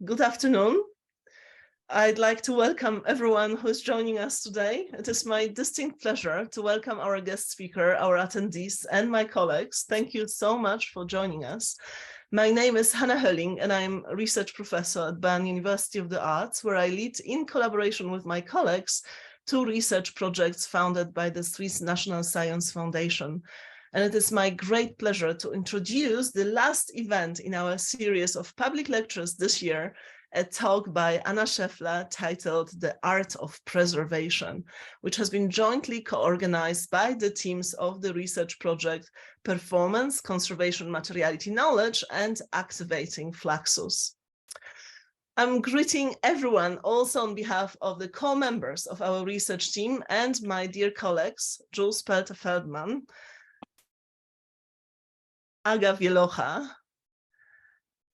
Good afternoon. I'd like to welcome everyone who is joining us today. It is my distinct pleasure to welcome our guest speaker, our attendees, and my colleagues. Thank you so much for joining us. My name is Hanna Hölling, and I'm a research professor at Bern University of the Arts, where I lead, in collaboration with my colleagues, 2 research projects founded by the Swiss National Science Foundation. And it is my great pleasure to introduce the last event in our series of public lectures this year, a talk by Anna Schäffler titled The Art of Preservation, which has been jointly co-organized by the teams of the research project Performance, Conservation, Materiality, Knowledge, and Activating Fluxus. I'm greeting everyone also on behalf of the co-members of our research team and my dear colleagues, Jules Pelter-Feldman, Aga Wielocha,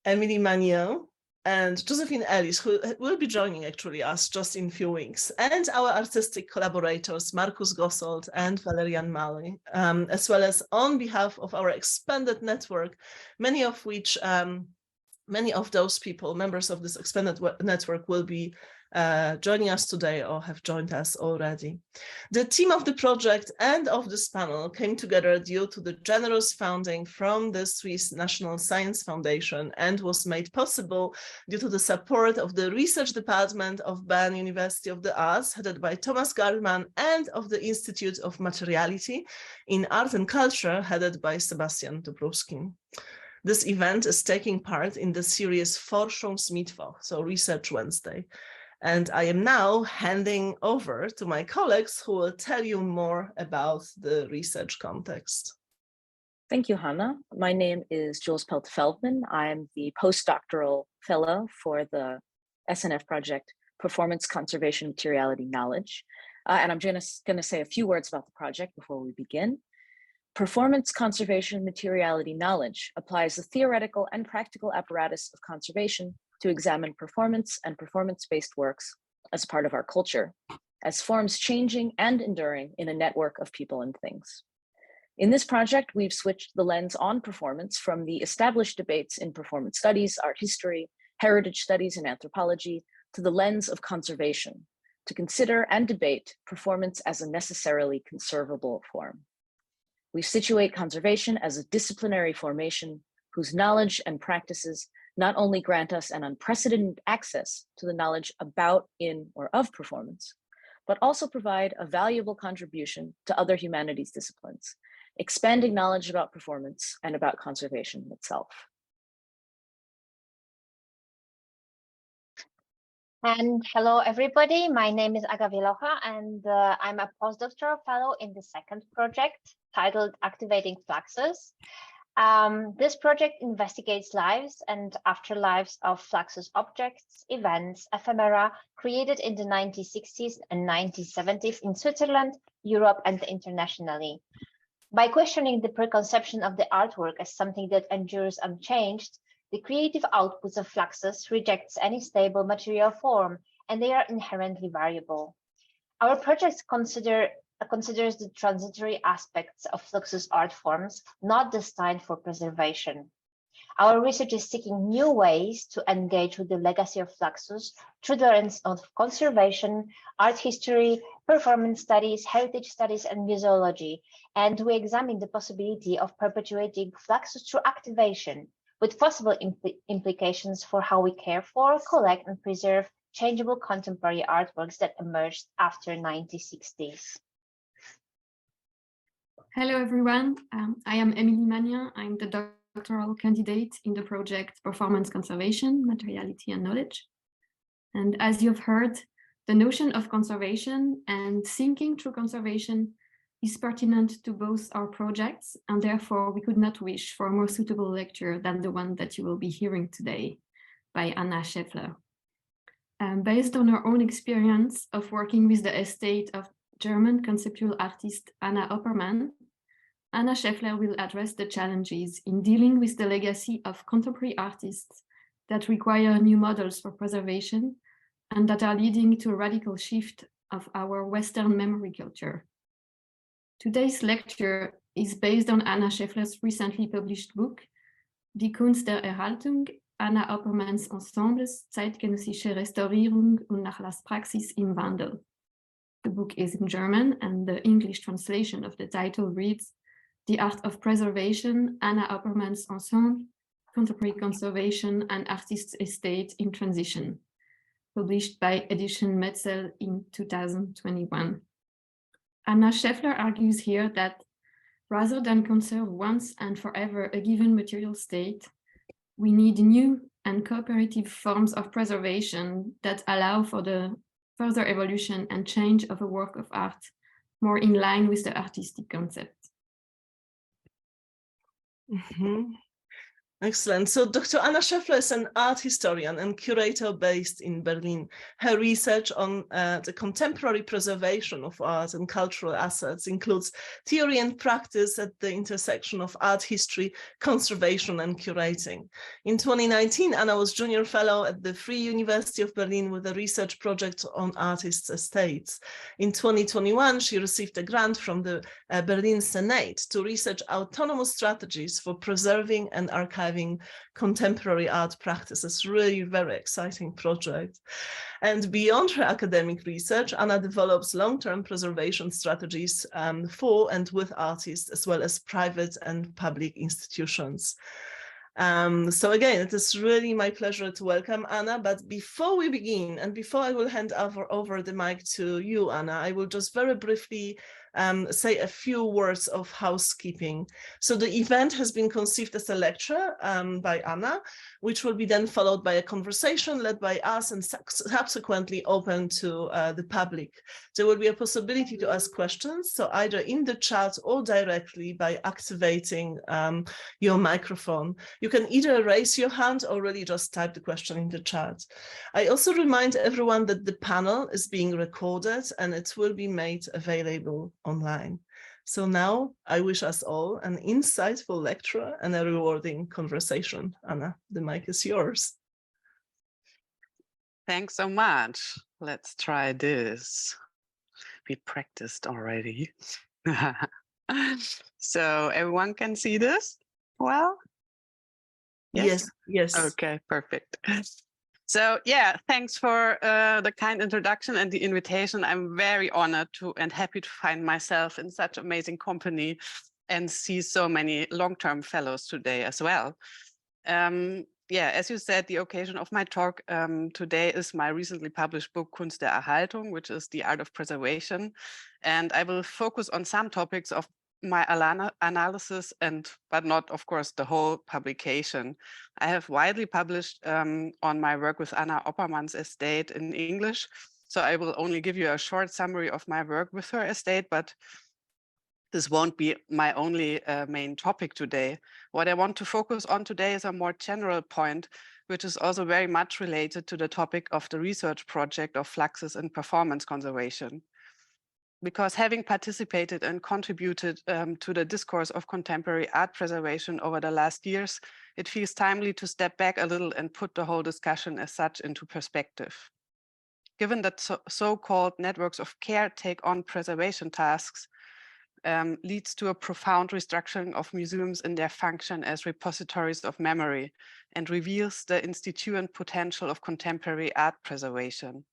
Emily Magnon, and Josephine Ellis, who will be joining actually us just in a few weeks, and our artistic collaborators, Markus Gossold and Valerian Mali, as well as on behalf of our expanded network, many of those people, members of this expanded network, will be joining us today or have joined us already. The team of the project and of this panel came together due to the generous funding from the Swiss National Science Foundation and was made possible due to the support of the research department of Bern University of the Arts, headed by Thomas Gardman, and of the Institute of Materiality in Art and Culture, headed by Sebastian Dobrowski. This event is taking part in the series Forschungsmittwoch, so Research Wednesday. And I am now handing over to my colleagues who will tell you more about the research context. Thank you, Hanna. My name is Jules Pelter-Feldman. I'm the postdoctoral fellow for the SNF project Performance, Conservation, Materiality, Knowledge. And I'm just going to say a few words about the project before we begin. Performance, Conservation, Materiality, Knowledge applies the theoretical and practical apparatus of conservation to examine performance and performance-based works as part of our culture, as forms changing and enduring in a network of people and things. In this project, we've switched the lens on performance from the established debates in performance studies, art history, heritage studies, and anthropology to the lens of conservation, to consider and debate performance as a necessarily conservable form. We situate conservation as a disciplinary formation whose knowledge and practices not only grant us an unprecedented access to the knowledge about, in, or of performance, but also provide a valuable contribution to other humanities disciplines, expanding knowledge about performance and about conservation itself. And hello, everybody. My name is Aga Wielocha, and I'm a postdoctoral fellow in the second project titled Activating Fluxus. This project investigates lives and afterlives of Fluxus objects, events, ephemera created in the 1960s and 1970s in Switzerland, Europe, and internationally. By questioning the preconception of the artwork as something that endures unchanged, the creative outputs of Fluxus rejects any stable material form, and they are inherently variable. Our project considers the transitory aspects of Fluxus art forms not destined for preservation. Our research is seeking new ways to engage with the legacy of Fluxus through the lens of conservation, art history, performance studies, heritage studies, and museology, and we examine the possibility of perpetuating Fluxus through activation, with possible implications for how we care for, collect, and preserve changeable contemporary artworks that emerged after 1960s. Hello, everyone. I am Emily Magnon. I'm the doctoral candidate in the project Performance, Conservation, Materiality, and Knowledge. And as you've heard, the notion of conservation and thinking through conservation is pertinent to both our projects, and therefore we could not wish for a more suitable lecture than the one that you will be hearing today by Anna Schäffler. Based on her own experience of working with the estate of German conceptual artist Anna Oppermann, Anna Schäffler will address the challenges in dealing with the legacy of contemporary artists that require new models for preservation and that are leading to a radical shift of our Western memory culture. Today's lecture is based on Anna Schäffler's recently published book, Die Kunst der Erhaltung, Anna Oppermanns Ensembles, zeitgenössische Restaurierung und Nachlasspraxis im Wandel. The book is in German, and the English translation of the title reads, The Art of Preservation, Anna Oppermann's Ensemble, Contemporary Conservation and Artist's Estate in Transition, published by Edition Metzel in 2021. Anna Schäffler argues here that rather than conserve once and forever a given material state, we need new and cooperative forms of preservation that allow for the further evolution and change of a work of art, more in line with the artistic concept. Mm-hmm. Excellent. So Dr. Anna Schäffler is an art historian and curator based in Berlin. Her research on the contemporary preservation of art and cultural assets includes theory and practice at the intersection of art history, conservation, and curating. In 2019, Anna was junior fellow at the Free University of Berlin with a research project on artists' estates. In 2021, she received a grant from the Berlin Senate to research autonomous strategies for preserving and archiving contemporary art practices. Really very exciting project. And beyond her academic research, Anna develops long-term preservation strategies for and with artists, as well as private and public institutions. So again, it is really my pleasure to welcome Anna, but before we begin, and before I will hand over the mic to you, Anna, I will just very briefly say a few words of housekeeping. So the event has been conceived as a lecture by Anna, which will be then followed by a conversation led by us and subsequently open to the public. There will be a possibility to ask questions, so either in the chat or directly by activating your microphone. You can either raise your hand or really just type the question in the chat. I also remind everyone that the panel is being recorded and it will be made available online. So now I wish us all an insightful lecture and a rewarding conversation. Anna, the mic is yours. Thanks so much. Let's try this. We practiced already. So everyone can see this well? Yes, yes. Okay, perfect. So yeah, thanks for the kind introduction and the invitation. I'm very honored to and happy to find myself in such amazing company and see so many long-term fellows today as well. Yeah, as you said, the occasion of my talk today is my recently published book, Kunst der Erhaltung, which is the art of preservation. And I will focus on some topics of my analysis but not, of course, the whole publication. I have widely published on my work with Anna Oppermann's estate in English. So I will only give you a short summary of my work with her estate, but this won't be my only main topic today. What I want to focus on today is a more general point, which is also very much related to the topic of the research project of Fluxus in performance conservation. Because having participated and contributed to the discourse of contemporary art preservation over the last years, it feels timely to step back a little and put the whole discussion as such into perspective. Given that so-called networks of care take on preservation tasks, leads to a profound restructuring of museums in their function as repositories of memory and reveals the instituent potential of contemporary art preservation.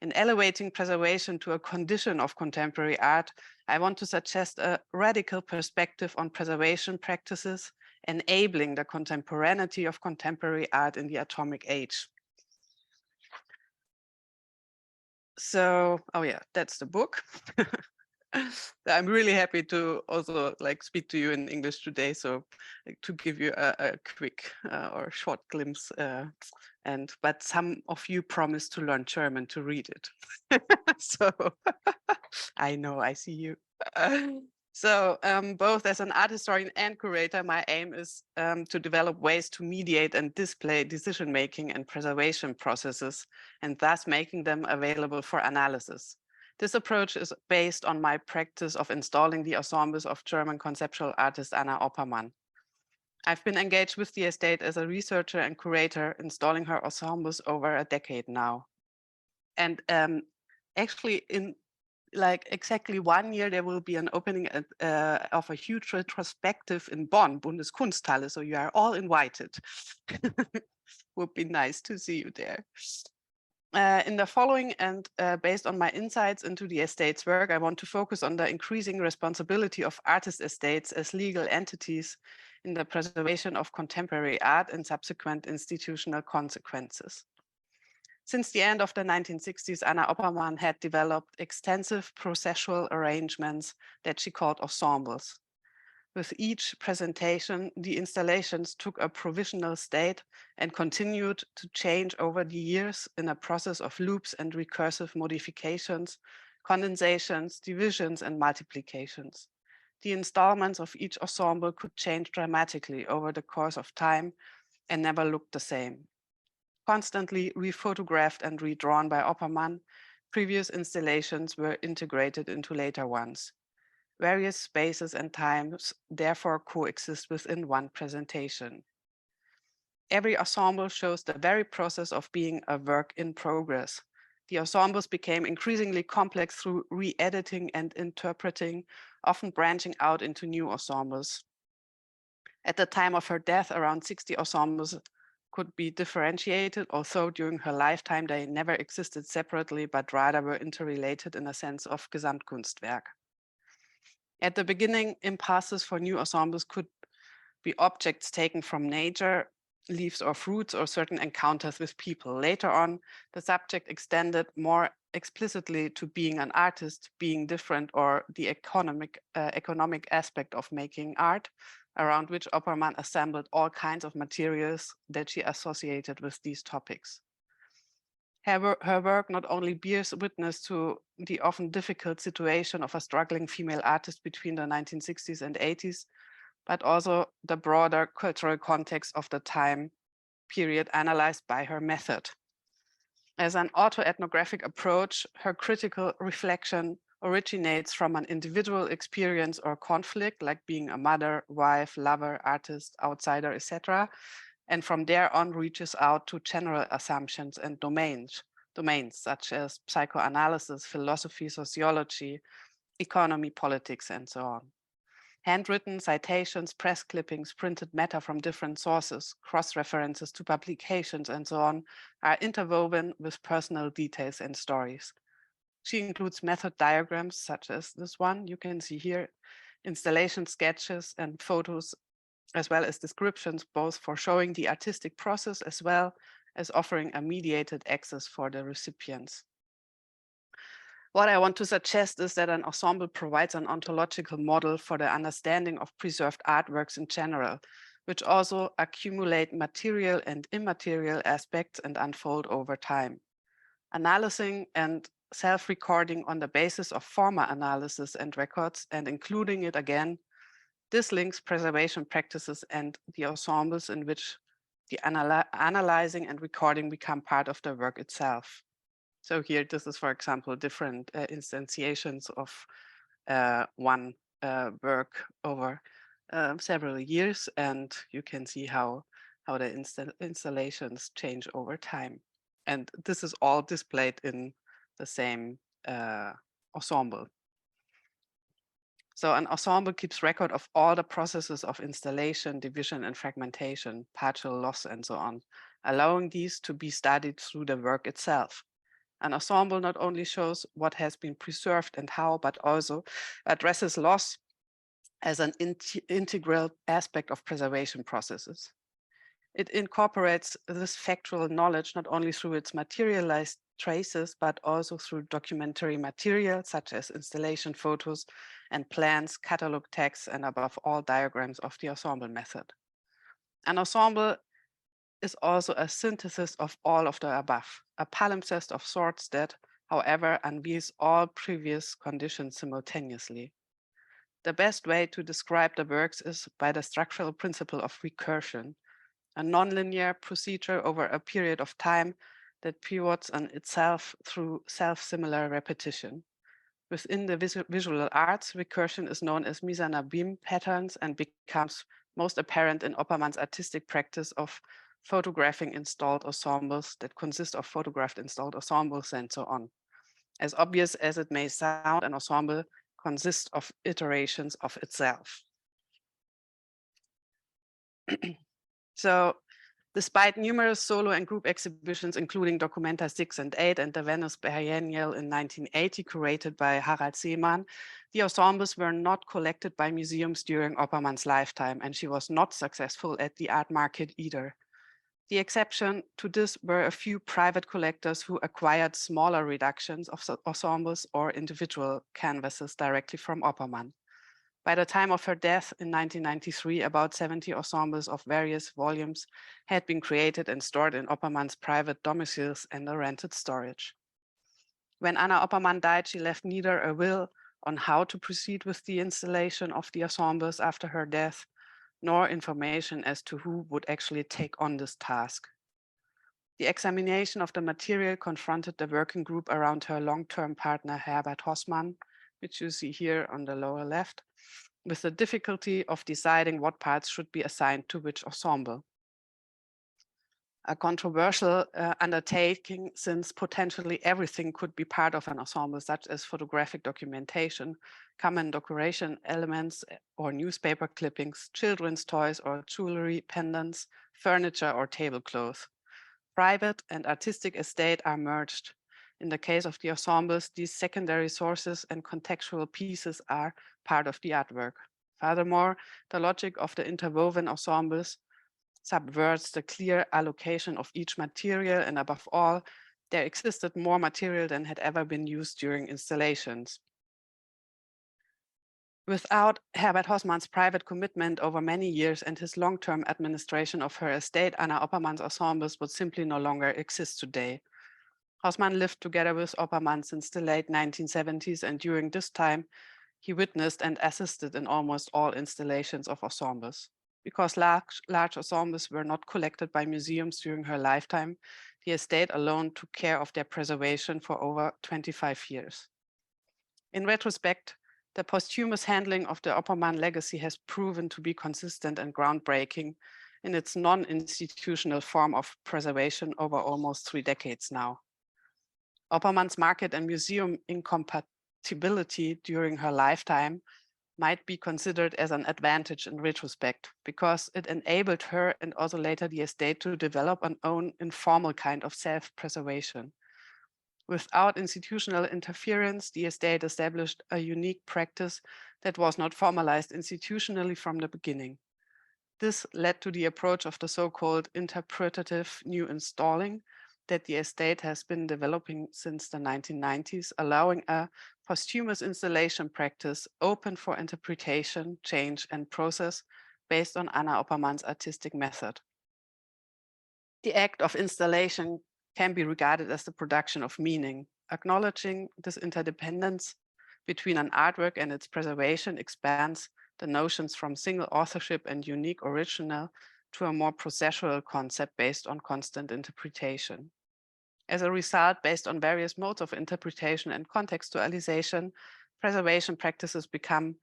In elevating preservation to a condition of contemporary art, I want to suggest a radical perspective on preservation practices, enabling the contemporaneity of contemporary art in the atomic age. So, oh yeah, that's the book. I'm really happy to also speak to you in English today, so to give you a quick or short glimpse. But some of you promised to learn German to read it. So I know, I see you. So both as an art historian and curator, my aim is to develop ways to mediate and display decision-making and preservation processes, and thus making them available for analysis. This approach is based on my practice of installing the ensembles of German conceptual artist Anna Oppermann. I've been engaged with the estate as a researcher and curator, installing her ensembles over a decade now. And actually, like exactly 1 year, there will be an opening of a huge retrospective in Bonn, Bundeskunsthalle. So you are all invited. Would be nice to see you there. In the following and based on my insights into the estate's work, I want to focus on the increasing responsibility of artist estates as legal entities in the preservation of contemporary art and subsequent institutional consequences. Since the end of the 1960s, Anna Oppermann had developed extensive processual arrangements that she called ensembles. With each presentation, the installations took a provisional state and continued to change over the years in a process of loops and recursive modifications, condensations, divisions, and multiplications. The installments of each ensemble could change dramatically over the course of time and never looked the same. Constantly rephotographed and redrawn by Oppermann, previous installations were integrated into later ones. Various spaces and times therefore coexist within one presentation. Every ensemble shows the very process of being a work in progress. The ensembles became increasingly complex through re-editing and interpreting, often branching out into new ensembles. At the time of her death, around 60 ensembles could be differentiated, although during her lifetime they never existed separately, but rather were interrelated in a sense of Gesamtkunstwerk. At the beginning, impasses for new ensembles could be objects taken from nature, leaves or fruits, or certain encounters with people. Later on, the subject extended more explicitly to being an artist, being different, or the economic aspect of making art, around which Oppermann assembled all kinds of materials that she associated with these topics. Her work not only bears witness to the often difficult situation of a struggling female artist between the 1960s and 80s, but also the broader cultural context of the time period analyzed by her method. As an autoethnographic approach, her critical reflection originates from an individual experience or conflict, like being a mother, wife, lover, artist, outsider, etc., and from there on reaches out to general assumptions and domains such as psychoanalysis, philosophy, sociology, economy, politics, and so on. Handwritten citations, press clippings, printed matter from different sources, cross-references to publications, and so on, are interwoven with personal details and stories. She includes method diagrams, such as this one you can see here, installation sketches and photos, as well as descriptions, both for showing the artistic process as well as offering a mediated access for the recipients. What I want to suggest is that an ensemble provides an ontological model for the understanding of preserved artworks in general, which also accumulate material and immaterial aspects and unfold over time. Analyzing and self-recording on the basis of former analysis and records and including it again, this links preservation practices and the ensembles in which the analyzing and recording become part of the work itself. So here, this is, for example, different instantiations of one work over several years, and you can see how the installations change over time. And this is all displayed in the same ensemble. So an ensemble keeps record of all the processes of installation, division, and fragmentation, partial loss, and so on, allowing these to be studied through the work itself. An ensemble not only shows what has been preserved and how, but also addresses loss as an integral aspect of preservation processes. It incorporates this factual knowledge not only through its materialized traces, but also through documentary material such as installation photos and plans, catalog texts, and above all diagrams of the ensemble method. An ensemble is also a synthesis of all of the above, a palimpsest of sorts that, however, unveils all previous conditions simultaneously. The best way to describe the works is by the structural principle of recursion, a nonlinear procedure over a period of time that pivots on itself through self-similar repetition. Within the visual arts, recursion is known as mise en abîme patterns and becomes most apparent in Oppermann's artistic practice of photographing installed ensembles that consist of photographed installed ensembles and so on. As obvious as it may sound, an ensemble consists of iterations of itself. So, despite numerous solo and group exhibitions, including Documenta 6 and 8 and the Venice Biennial in 1980, curated by Harald Seemann, the ensembles were not collected by museums during Oppermann's lifetime, and she was not successful at the art market either. The exception to this were a few private collectors who acquired smaller reductions of ensembles or individual canvases directly from Oppermann. By the time of her death in 1993, about 70 ensembles of various volumes had been created and stored in Oppermann's private domiciles and a rented storage. When Anna Oppermann died, she left neither a will on how to proceed with the installation of the ensembles after her death, nor information as to who would actually take on this task. The examination of the material confronted the working group around her long-term partner Herbert Hossmann, which you see here on the lower left, with the difficulty of deciding what parts should be assigned to which ensemble. A controversial undertaking, since potentially everything could be part of an ensemble, such as photographic documentation, common decoration elements or newspaper clippings, children's toys or jewelry, pendants, furniture or tablecloth. Private and artistic estate are merged. In the case of the ensembles, these secondary sources and contextual pieces are part of the artwork. Furthermore, the logic of the interwoven ensembles subverts the clear allocation of each material, and above all, there existed more material than had ever been used during installations. Without Herbert Hossmann's private commitment over many years and his long-term administration of her estate, Anna Oppermann's ensembles would simply no longer exist today. Hossmann lived together with Oppermann since the late 1970s, and during this time, he witnessed and assisted in almost all installations of ensembles. Because large ensembles were not collected by museums during her lifetime, the estate alone took care of their preservation for over 25 years. In retrospect, the posthumous handling of the Oppermann legacy has proven to be consistent and groundbreaking in its non-institutional form of preservation over almost 3 decades now. Oppermann's market and museum incompatibility during her lifetime might be considered as an advantage in retrospect, because it enabled her and also later the estate to develop an own informal kind of self-preservation. Without institutional interference, the estate established a unique practice that was not formalized institutionally from the beginning. This led to the approach of the so-called interpretative new installing that the estate has been developing since the 1990s, allowing a posthumous installation practice open for interpretation, change, and process based on Anna Oppermann's artistic method. The act of installation can be regarded as the production of meaning. Acknowledging this interdependence between an artwork and its preservation expands the notions from single authorship and unique original to a more processual concept based on constant interpretation. As a result, based on various modes of interpretation and contextualization, preservation practices become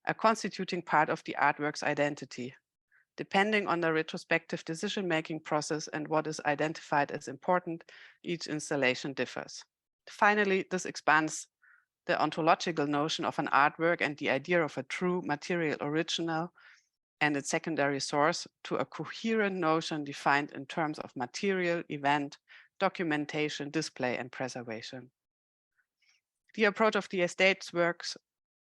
a constituting part of the artwork's identity. Depending on the retrospective decision-making process and what is identified as important, each installation differs. Finally, this expands the ontological notion of an artwork and the idea of a true material original and its secondary source to a coherent notion defined in terms of material, event, documentation, display, and preservation. The approach of the estates works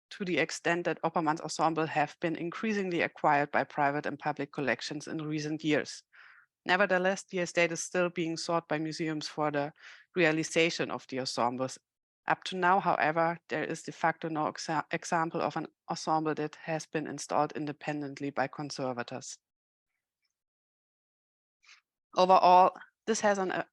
to the extent that Oppermann's ensemble have been increasingly acquired by private and public collections in recent years. Nevertheless, the estate is still being sought by museums for the realization of the ensembles. Up to now, however, there is de facto no example of an ensemble that has been installed independently by conservators. Overall, this has an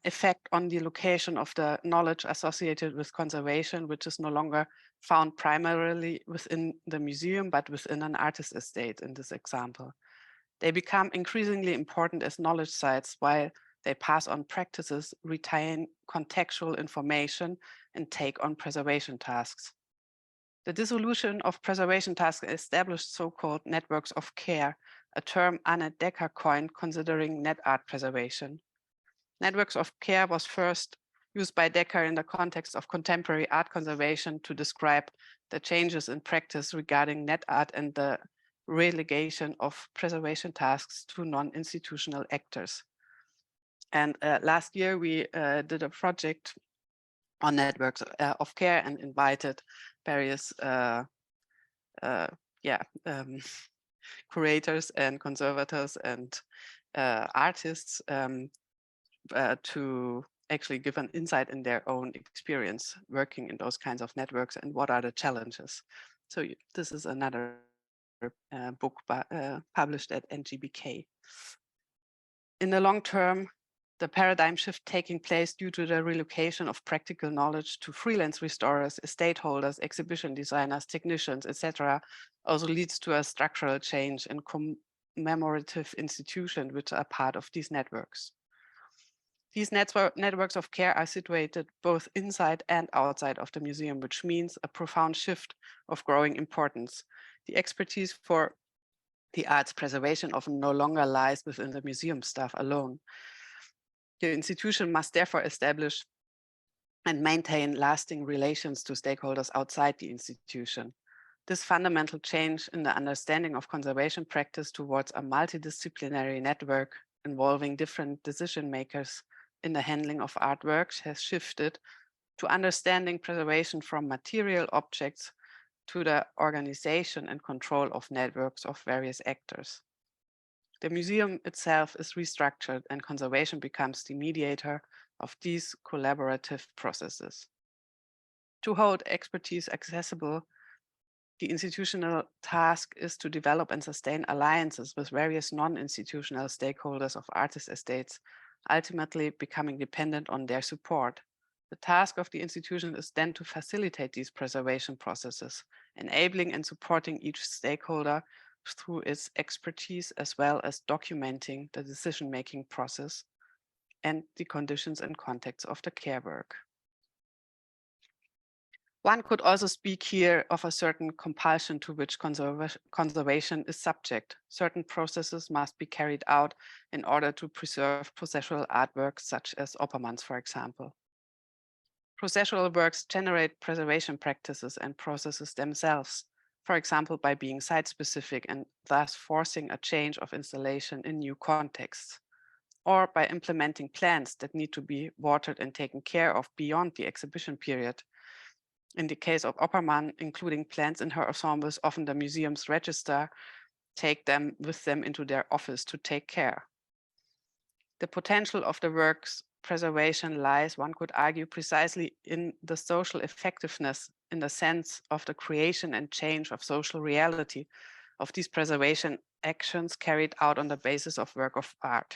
effect on the location of the knowledge associated with conservation, which is no longer found primarily within the museum, but within an artist estate in this example. They become increasingly important as knowledge sites while they pass on practices, retain contextual information, and take on preservation tasks. The dissolution of preservation tasks established so-called networks of care, a term Annette Decker coined considering net art preservation. Networks of care was first used by Decker in the context of contemporary art conservation to describe the changes in practice regarding net art and the relegation of preservation tasks to non-institutional actors. And last year we did a project on networks of care and invited various curators and conservators and artists to actually give an insight in their own experience working in those kinds of networks and what are the challenges. So this is another book published at NGBK. In the long term, the paradigm shift taking place due to the relocation of practical knowledge to freelance restorers, estate holders, exhibition designers, technicians, etc., also leads to a structural change in commemorative institutions which are part of these networks. These networks of care are situated both inside and outside of the museum, which means a profound shift of growing importance. The expertise for the arts preservation often no longer lies within the museum staff alone. The institution must therefore establish and maintain lasting relations to stakeholders outside the institution. This fundamental change in the understanding of conservation practice towards a multidisciplinary network involving different decision makers in the handling of artworks has shifted to understanding preservation from material objects to the organization and control of networks of various actors. The museum itself is restructured and conservation becomes the mediator of these collaborative processes. To hold expertise accessible, the institutional task is to develop and sustain alliances with various non-institutional stakeholders of artist estates, ultimately becoming dependent on their support. The task of the institution is then to facilitate these preservation processes, enabling and supporting each stakeholder through its expertise, as well as documenting the decision-making process and the conditions and contexts of the care work. One could also speak here of a certain compulsion to which conservation is subject. Certain processes must be carried out in order to preserve processual artworks, such as Oppermann's, for example. Processual works generate preservation practices and processes themselves, for example, by being site-specific and thus forcing a change of installation in new contexts, or by implementing plans that need to be watered and taken care of beyond the exhibition period. In the case of Oppermann, including plants in her ensembles, often the museum's registrar take them with them into their office to take care. The potential of the work's preservation lies, one could argue, precisely in the social effectiveness, in the sense of the creation and change of social reality of these preservation actions carried out on the basis of a work of art.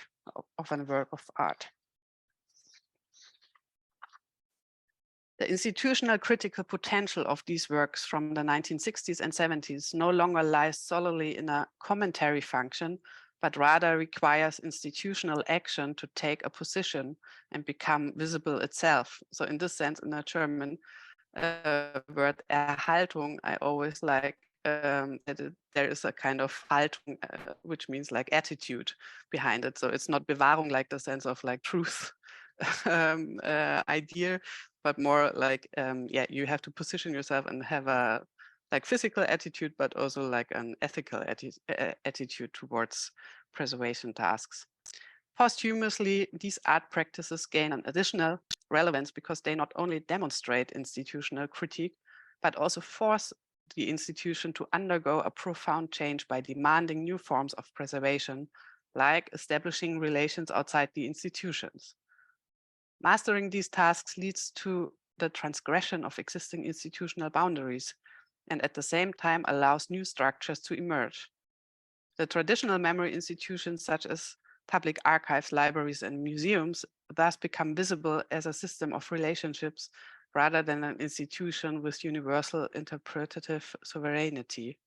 The institutional critical potential of these works from the 1960s and 70s no longer lies solely in a commentary function, but rather requires institutional action to take a position and become visible itself. So in this sense, in the German word Erhaltung, I always like that there is a kind of Haltung, which means like attitude behind it. So it's not Bewahrung like the sense of like truth idea, but more like, you have to position yourself and have a like physical attitude, but also like an ethical attitude towards preservation tasks. Posthumously, these art practices gain an additional relevance because they not only demonstrate institutional critique, but also force the institution to undergo a profound change by demanding new forms of preservation, like establishing relations outside the institutions. Mastering these tasks leads to the transgression of existing institutional boundaries, and at the same time allows new structures to emerge. The traditional memory institutions, such as public archives, libraries, and museums, thus become visible as a system of relationships rather than an institution with universal interpretative sovereignty.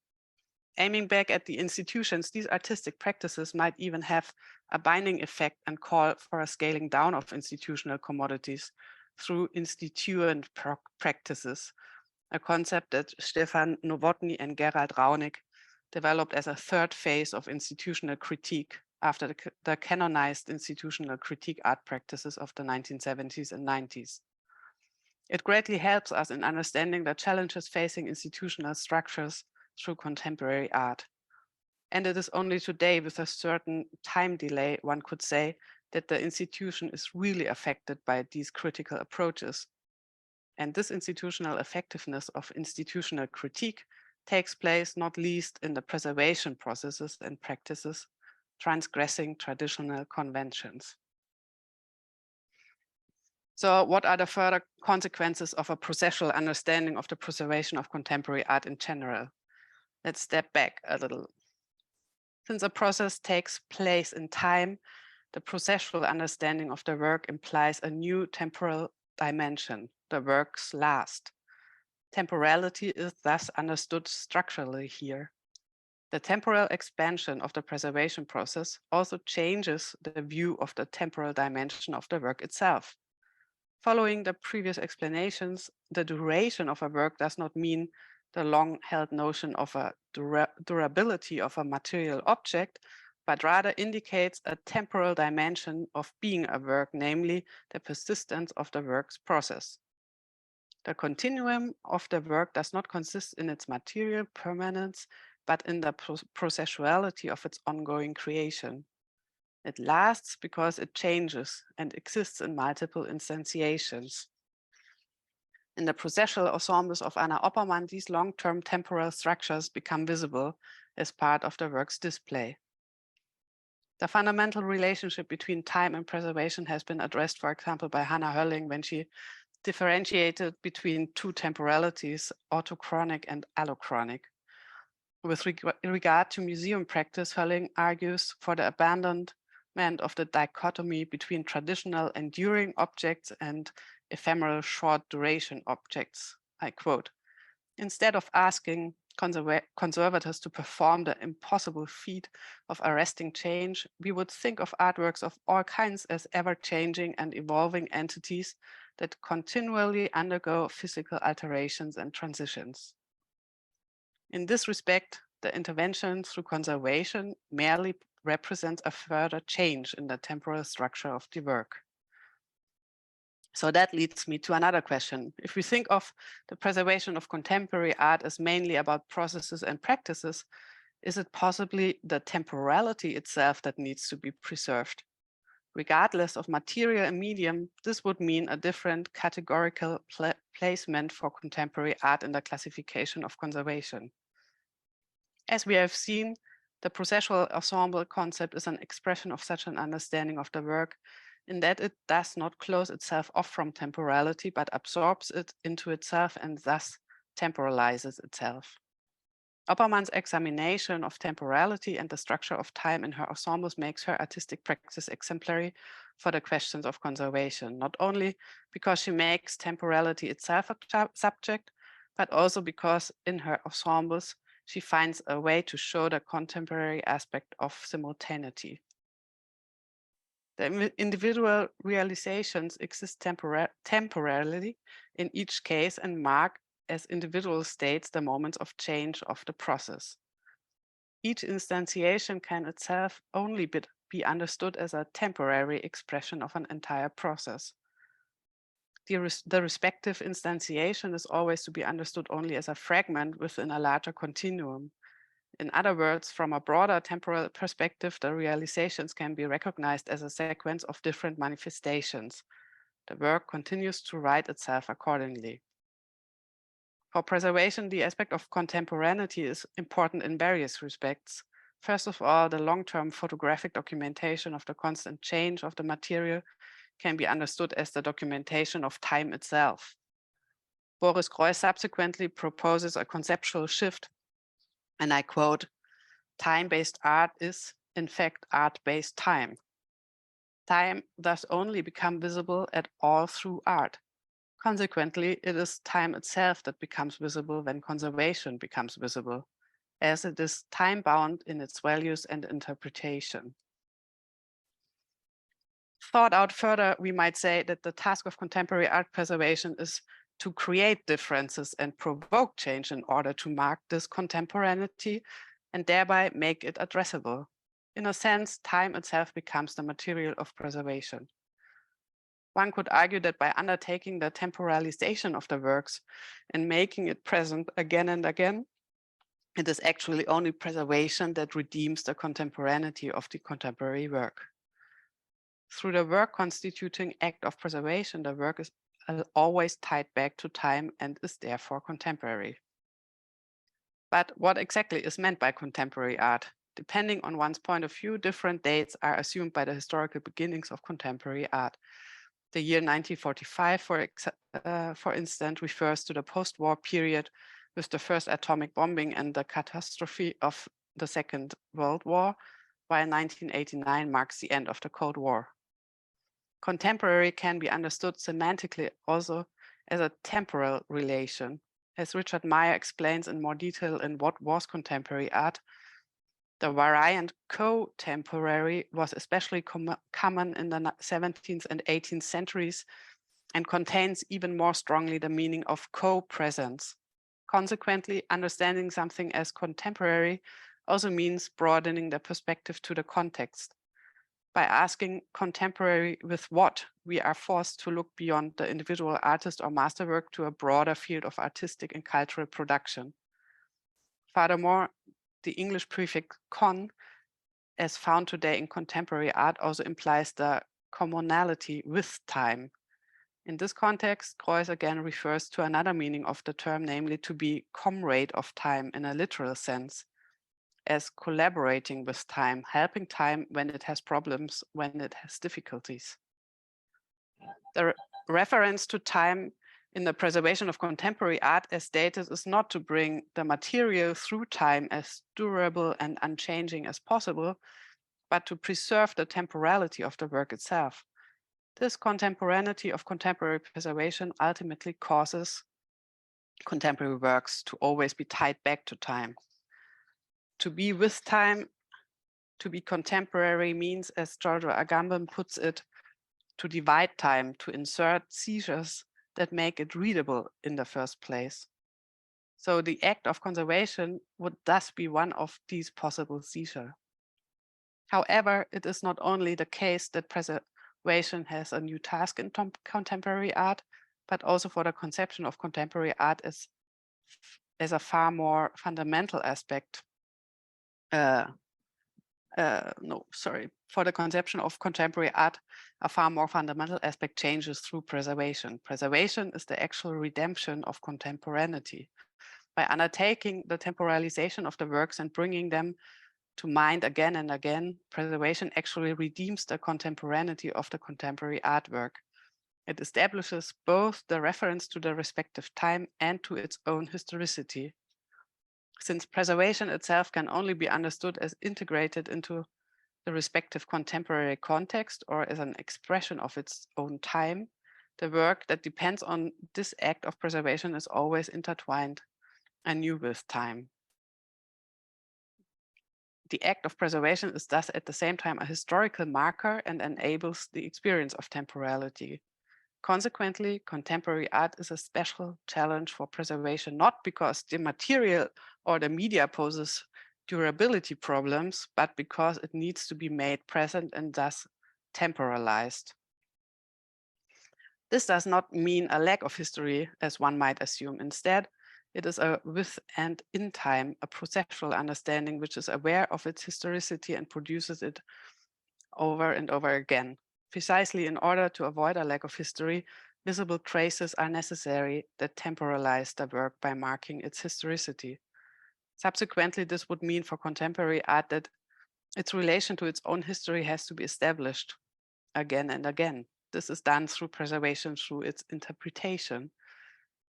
Aiming back at the institutions, these artistic practices might even have a binding effect and call for a scaling down of institutional commodities through instituent practices, a concept that Stefan Nowotny and Gerald Raunig developed as a third phase of institutional critique after the canonized institutional critique art practices of the 1970s and 90s. It greatly helps us in understanding the challenges facing institutional structures through contemporary art. And it is only today, with a certain time delay, one could say, that the institution is really affected by these critical approaches. And this institutional effectiveness of institutional critique takes place not least in the preservation processes and practices transgressing traditional conventions. So what are the further consequences of a processual understanding of the preservation of contemporary art in general? Let's step back a little. Since a process takes place in time, the processual understanding of the work implies a new temporal dimension, the work's last. Temporality is thus understood structurally here. The temporal expansion of the preservation process also changes the view of the temporal dimension of the work itself. Following the previous explanations, the duration of a work does not mean the long-held notion of a durability of a material object, but rather indicates a temporal dimension of being a work, namely the persistence of the work's process. The continuum of the work does not consist in its material permanence, but in the processuality of its ongoing creation. It lasts because it changes and exists in multiple instantiations. In the processual ensembles of Anna Oppermann, these long-term temporal structures become visible as part of the work's display. The fundamental relationship between time and preservation has been addressed, for example, by Hannah Hölling when she differentiated between two temporalities, autochronic and allochronic. With regard to museum practice, Hölling argues for the abandonment of the dichotomy between traditional enduring objects and ephemeral short duration objects. I quote, "Instead of asking conservators to perform the impossible feat of arresting change, we would think of artworks of all kinds as ever-changing and evolving entities that continually undergo physical alterations and transitions. In this respect, the intervention through conservation merely represents a further change in the temporal structure of the work." So that leads me to another question. If we think of the preservation of contemporary art as mainly about processes and practices, is it possibly the temporality itself that needs to be preserved? Regardless of material and medium, this would mean a different categorical placement for contemporary art in the classification of conservation. As we have seen, the processual ensemble concept is an expression of such an understanding of the work, in that it does not close itself off from temporality, but absorbs it into itself and thus temporalizes itself. Oppermann's examination of temporality and the structure of time in her ensembles makes her artistic practice exemplary for the questions of conservation, not only because she makes temporality itself a subject, but also because in her ensembles she finds a way to show the contemporary aspect of simultaneity. The individual realizations exist temporarily in each case and mark as individual states the moments of change of the process. Each instantiation can itself only be understood as a temporary expression of an entire process. The respective instantiation is always to be understood only as a fragment within a larger continuum. In other words, from a broader temporal perspective, the realizations can be recognized as a sequence of different manifestations. The work continues to write itself accordingly. For preservation, the aspect of contemporaneity is important in various respects. First of all, the long-term photographic documentation of the constant change of the material can be understood as the documentation of time itself. Boris Greuß subsequently proposes a conceptual shift, and I quote, "Time-based art is, in fact, art-based time. Time thus only becomes visible at all through art. Consequently, it is time itself that becomes visible when conservation becomes visible, as it is time-bound in its values and interpretation." Thought out further, we might say that the task of contemporary art preservation is to create differences and provoke change in order to mark this contemporaneity and thereby make it addressable. In a sense, time itself becomes the material of preservation. One could argue that by undertaking the temporalization of the works and making it present again and again, it is actually only preservation that redeems the contemporaneity of the contemporary work. Through the work constituting act of preservation, the work is always tied back to time and is therefore contemporary. But what exactly is meant by contemporary art? Depending on one's point of view, different dates are assumed by the historical beginnings of contemporary art. The year 1945, for instance, refers to the post-war period with the first atomic bombing and the catastrophe of the Second World War, while 1989 marks the end of the Cold War. Contemporary can be understood semantically also as a temporal relation. As Richard Meyer explains in more detail in What Was Contemporary Art, the variant co-temporary was especially common in the 17th and 18th centuries and contains even more strongly the meaning of co-presence. Consequently, understanding something as contemporary also means broadening the perspective to the context. By asking contemporary with what, we are forced to look beyond the individual artist or masterwork to a broader field of artistic and cultural production. Furthermore, the English prefix con, as found today in contemporary art, also implies the commonality with time. In this context, Greuß again refers to another meaning of the term, namely to be comrade of time in a literal sense, as collaborating with time, helping time when it has problems, when it has difficulties. The reference to time in the preservation of contemporary art as stated is not to bring the material through time as durable and unchanging as possible, but to preserve the temporality of the work itself. This contemporaneity of contemporary preservation ultimately causes contemporary works to always be tied back to time. To be with time, to be contemporary means, as Giorgio Agamben puts it, to divide time, to insert seizures that make it readable in the first place. So the act of conservation would thus be one of these possible seizures. However, it is not only the case that preservation has a new task in contemporary art, but also for the conception of contemporary art as a far more fundamental aspect. For the conception of contemporary art, a far more fundamental aspect changes through preservation. Preservation is the actual redemption of contemporaneity. By undertaking the temporalization of the works and bringing them to mind again and again, preservation actually redeems the contemporaneity of the contemporary artwork. It establishes both the reference to the respective time and to its own historicity. Since preservation itself can only be understood as integrated into the respective contemporary context or as an expression of its own time, the work that depends on this act of preservation is always intertwined anew with time. The act of preservation is thus at the same time a historical marker and enables the experience of temporality. Consequently, contemporary art is a special challenge for preservation, not because the material or the media poses durability problems, but because it needs to be made present and thus temporalized. This does not mean a lack of history, as one might assume. Instead, it is a with and in time, a processual understanding which is aware of its historicity and produces it over and over again. Precisely in order to avoid a lack of history, visible traces are necessary that temporalize the work by marking its historicity. Subsequently, this would mean for contemporary art that its relation to its own history has to be established again and again. This is done through preservation, through its interpretation.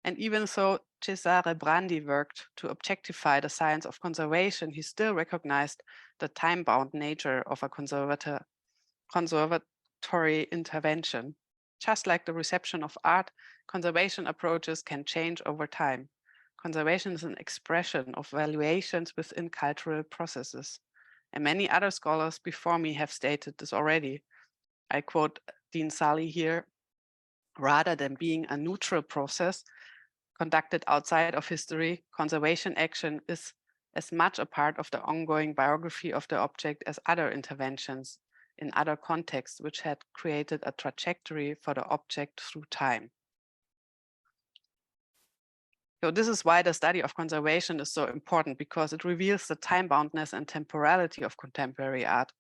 And even though Cesare Brandi worked to objectify the science of conservation, he still recognized the time-bound nature of a conservatory intervention. Just like the reception of art, conservation approaches can change over time. Conservation is an expression of valuations within cultural processes. And many other scholars before me have stated this already. I quote Dean Sully here, rather than being a neutral process conducted outside of history, conservation action is as much a part of the ongoing biography of the object as other interventions in other contexts, which had created a trajectory for the object through time. So this is why the study of conservation is so important, because it reveals the time-boundness and temporality of contemporary art.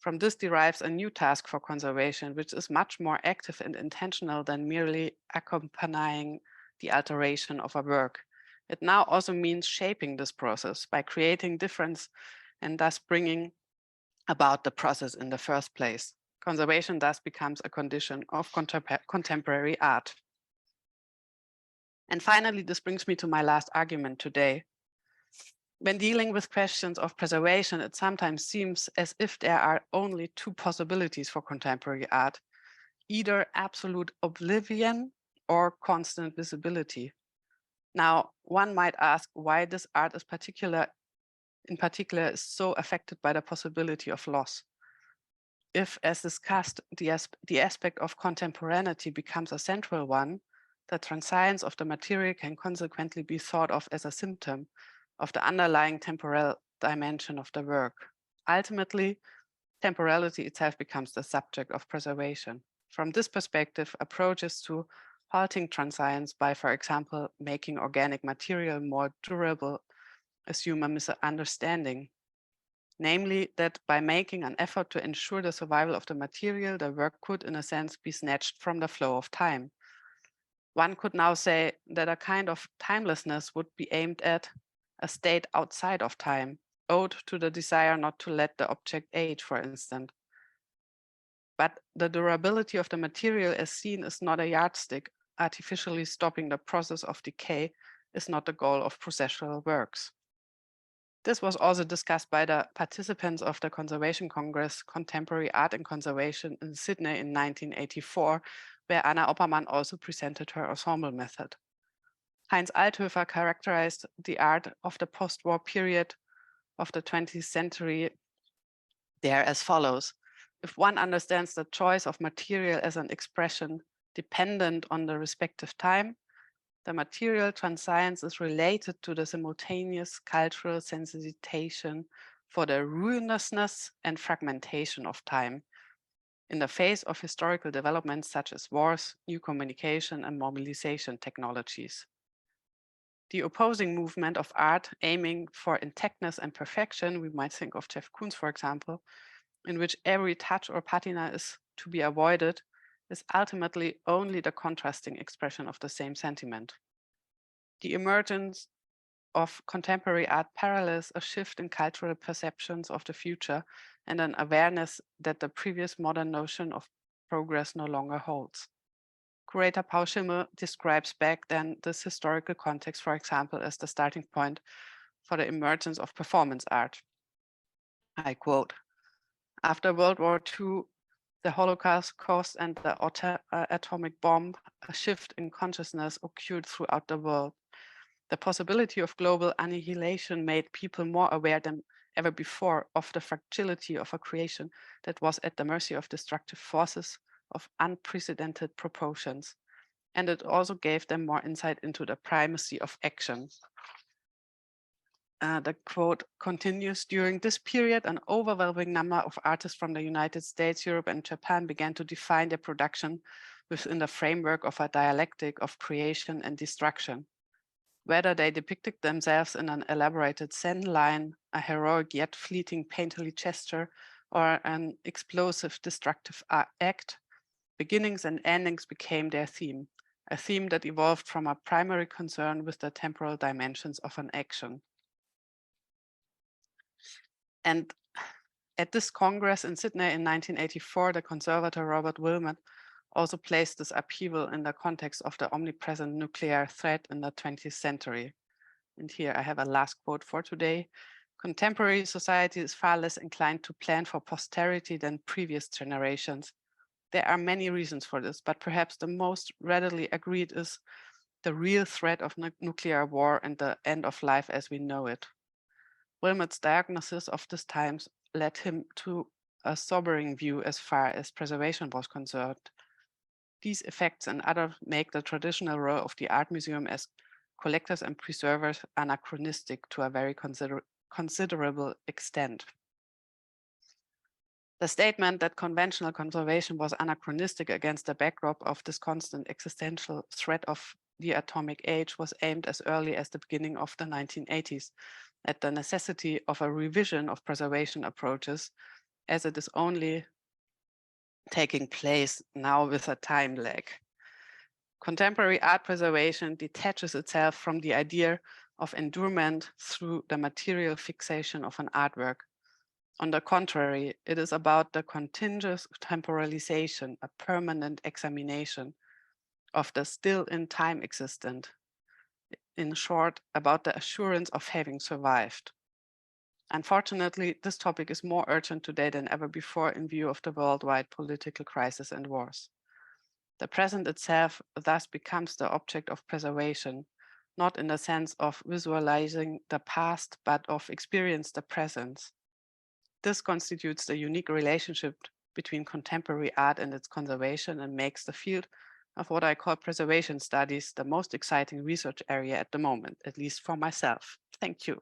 From this derives a new task for conservation, which is much more active and intentional than merely accompanying the alteration of a work. It now also means shaping this process by creating difference and thus bringing about the process in the first place. Conservation thus becomes a condition of contemporary art. And finally, this brings me to my last argument today. When dealing with questions of preservation, it sometimes seems as if there are only two possibilities for contemporary art, either absolute oblivion or constant visibility. Now, one might ask why this art is in particular is so affected by the possibility of loss. If, as discussed, the aspect of contemporaneity becomes a central one, the transience of the material can consequently be thought of as a symptom of the underlying temporal dimension of the work. Ultimately, temporality itself becomes the subject of preservation. From this perspective, approaches to halting transience by, for example, making organic material more durable assume a misunderstanding. Namely, that by making an effort to ensure the survival of the material, the work could, in a sense, be snatched from the flow of time. One could now say that a kind of timelessness would be aimed at a state outside of time, owed to the desire not to let the object age, for instance. But the durability of the material as seen is not a yardstick. Artificially stopping the process of decay is not the goal of processual works. This was also discussed by the participants of the Conservation Congress Contemporary Art and Conservation in Sydney in 1984, where Anna Oppermann also presented her ensemble method. Heinz Althöfer characterized the art of the post-war period of the 20th century there as follows. If one understands the choice of material as an expression dependent on the respective time, the material transience is related to the simultaneous cultural sensitization for the ruinousness and fragmentation of time in the face of historical developments such as wars, new communication, and mobilization technologies. The opposing movement of art aiming for intactness and perfection, we might think of Jeff Koons, for example, in which every touch or patina is to be avoided, is ultimately only the contrasting expression of the same sentiment. The emergence of contemporary art parallels a shift in cultural perceptions of the future and an awareness that the previous modern notion of progress no longer holds. Curator Paul Schimmel describes back then this historical context, for example, as the starting point for the emergence of performance art. I quote, "After World War II, the Holocaust and the atomic bomb, a shift in consciousness occurred throughout the world. The possibility of global annihilation made people more aware than ever before of the fragility of a creation that was at the mercy of destructive forces of unprecedented proportions. And it also gave them more insight into the primacy of action." The quote continues, "During this period, an overwhelming number of artists from the United States, Europe, and Japan began to define their production within the framework of a dialectic of creation and destruction. Whether they depicted themselves in an elaborated Zen line, a heroic yet fleeting painterly gesture, or an explosive destructive act, beginnings and endings became their theme, a theme that evolved from a primary concern with the temporal dimensions of an action." And at this Congress in Sydney in 1984, the conservator Robert Wilmot also placed this upheaval in the context of the omnipresent nuclear threat in the 20th century. And here I have a last quote for today. "Contemporary society is far less inclined to plan for posterity than previous generations. There are many reasons for this, but perhaps the most readily agreed is the real threat of nuclear war and the end of life as we know it." Wilmot's diagnosis of these times led him to a sobering view as far as preservation was concerned. These effects and others make the traditional role of the art museum as collectors and preservers anachronistic to a very considerable extent. The statement that conventional conservation was anachronistic against the backdrop of this constant existential threat of the atomic age was aimed as early as the beginning of the 1980s at the necessity of a revision of preservation approaches, as it is only taking place now with a time lag. Contemporary art preservation detaches itself from the idea of endurement through the material fixation of an artwork. On the contrary, it is about the continuous temporalization, a permanent examination of the still in time existent. In short, about the assurance of having survived. Unfortunately, this topic is more urgent today than ever before in view of the worldwide political crisis and wars. The present itself thus becomes the object of preservation, not in the sense of visualizing the past, but of experience the present. This constitutes the unique relationship between contemporary art and its conservation and makes the field of what I call preservation studies the most exciting research area at the moment, at least for myself. Thank you.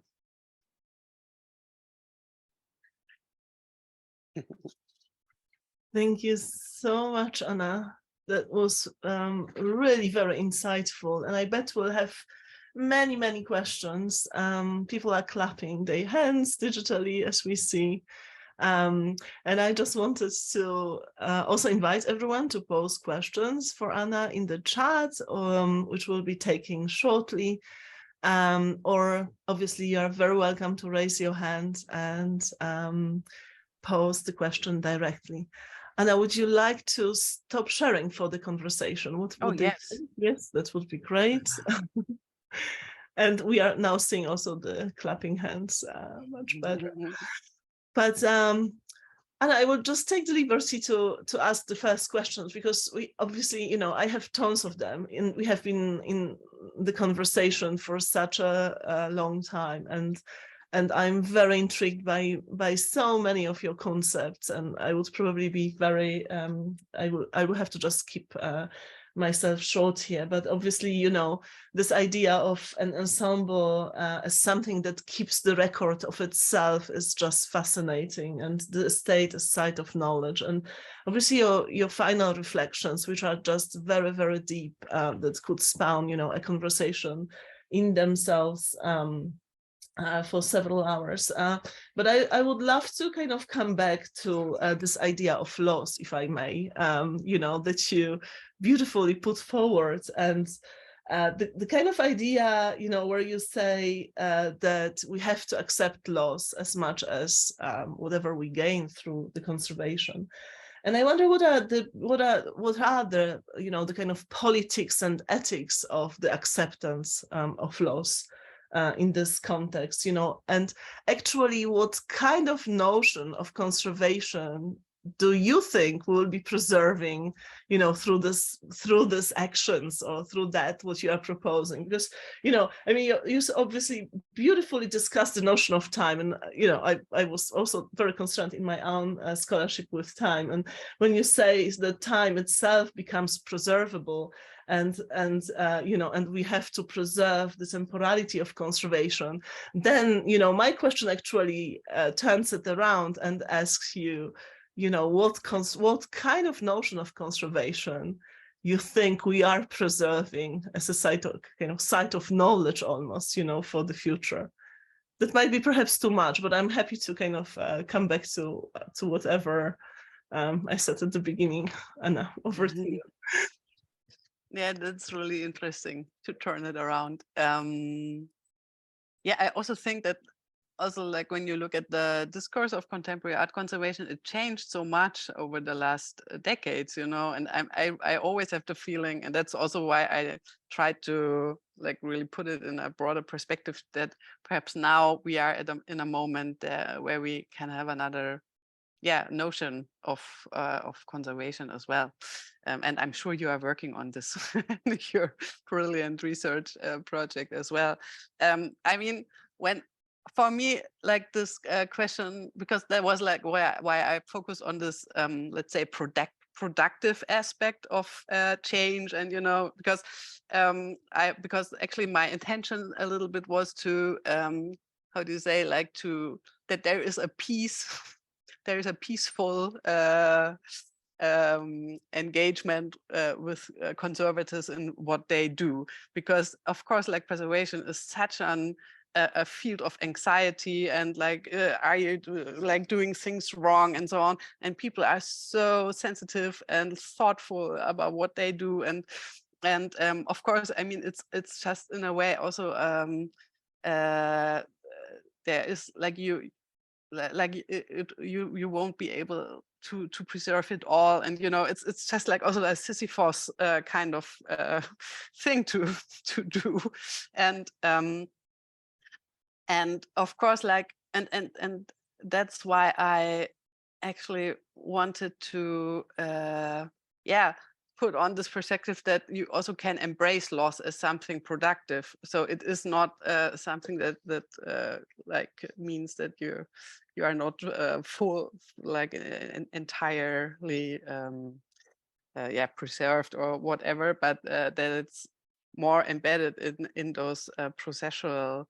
Thank you so much, Anna. That was really very insightful. And I bet we'll have many, many questions. People are clapping their hands digitally, as we see. And I just wanted to also invite everyone to post questions for Anna in the chat, which we'll be taking shortly. Or obviously you are very welcome to raise your hand and pose the question directly. Anna, would you like to stop sharing for the conversation? What would yes. Yes, that would be great. And we are now seeing also the clapping hands much better. But Anna, I will just take the liberty to ask the first questions, because we obviously, you know, I have tons of them, and we have been in the conversation for such a long time, and I'm very intrigued by so many of your concepts, and I would probably be very I will have to just keep myself short here, but obviously, you know, this idea of an ensemble as something that keeps the record of itself is just fascinating, and the estate is site of knowledge. And obviously your final reflections, which are just very, very deep, that could spawn, you know, a conversation in themselves for several hours. But I would love to kind of come back to this idea of loss, if I may, you know, that you beautifully put forward, and the kind of idea, you know, where you say that we have to accept loss as much as whatever we gain through the conservation. And I wonder what are the you know, the kind of politics and ethics of the acceptance of loss in this context, you know, and actually what kind of notion of conservation do you think we'll be preserving, you know, through this actions, or through that what you are proposing? Because, you know, I mean, you obviously beautifully discussed the notion of time, and you know, I was also very concerned in my own scholarship with time, and when you say that time itself becomes preservable, and you know, and we have to preserve the temporality of conservation, then, you know, my question actually turns it around and asks you, you know, what kind of notion of conservation you think we are preserving as a site of knowledge, almost, you know, for the future. That might be perhaps too much, but I'm happy to kind of come back to whatever I said at the beginning. Anna, over to you. Yeah, that's really interesting to turn it around. Yeah, I also think that also, like, when you look at the discourse of contemporary art conservation, it changed so much over the last decades, you know, and I always have the feeling, and that's also why I tried to like really put it in a broader perspective, that perhaps now we are in a moment where we can have another notion of conservation as well. And I'm sure you are working on this in your brilliant research project as well. I mean, for me, like this question, because that was like why I focus on this, let's say, productive aspect of change, and you know, because actually my intention a little bit was to how do you say, like that there is a peace, there is a peaceful engagement with conservators in what they do, because of course, like preservation is such a field of anxiety and like, are you like doing things wrong and so on, and people are so sensitive and thoughtful about what they do, and of course, I mean, it's just in a way also there is like you won't be able to preserve it all, and you know, it's just like also a Sisyphus kind of thing to do, and of course, like and that's why I actually wanted to put on this perspective that you also can embrace loss as something productive. So it is not something that like means that you are not full, like entirely preserved or whatever, but that it's more embedded in those processual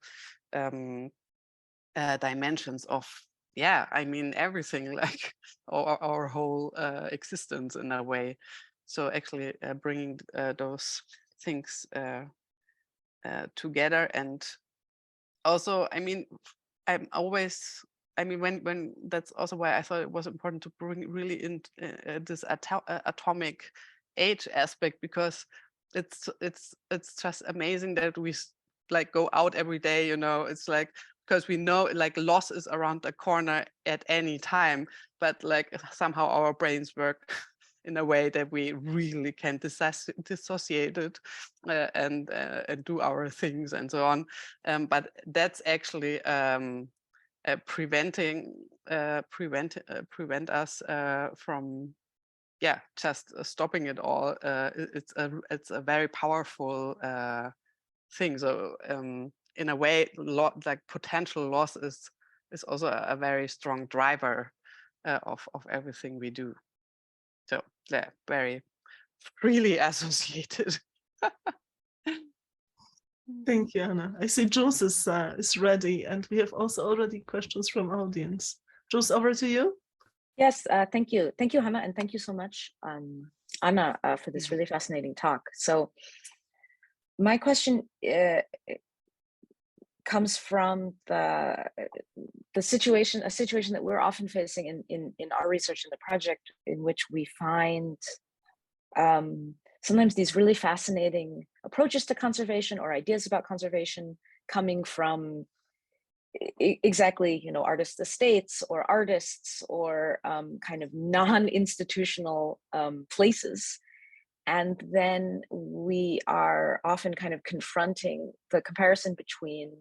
dimensions of, I mean, everything, like our whole existence in a way. So actually bringing those things together. And also, I mean, I'm always, I mean, when that's also why I thought it was important to bring really in this atomic age aspect, because it's just amazing that we like go out every day, you know. It's like, because we know like loss is around the corner at any time, but like somehow our brains work in a way that we really can dissociate it and do our things and so on. But that's actually prevent us from just stopping it all. It's a very powerful thing. So in a way, like potential loss is also a very strong driver of everything we do. So they're very freely associated. Thank you, Anna. I see Jules is ready, and we have also already questions from audience. Jules, over to you. Yes, thank you. Thank you, Hannah, and thank you so much, Anna, for this really fascinating talk. So my question comes from a situation that we're often facing in our research in the project, in which we find sometimes these really fascinating approaches to conservation or ideas about conservation coming from exactly, you know, artist estates or artists or kind of non-institutional places. And then we are often kind of confronting the comparison between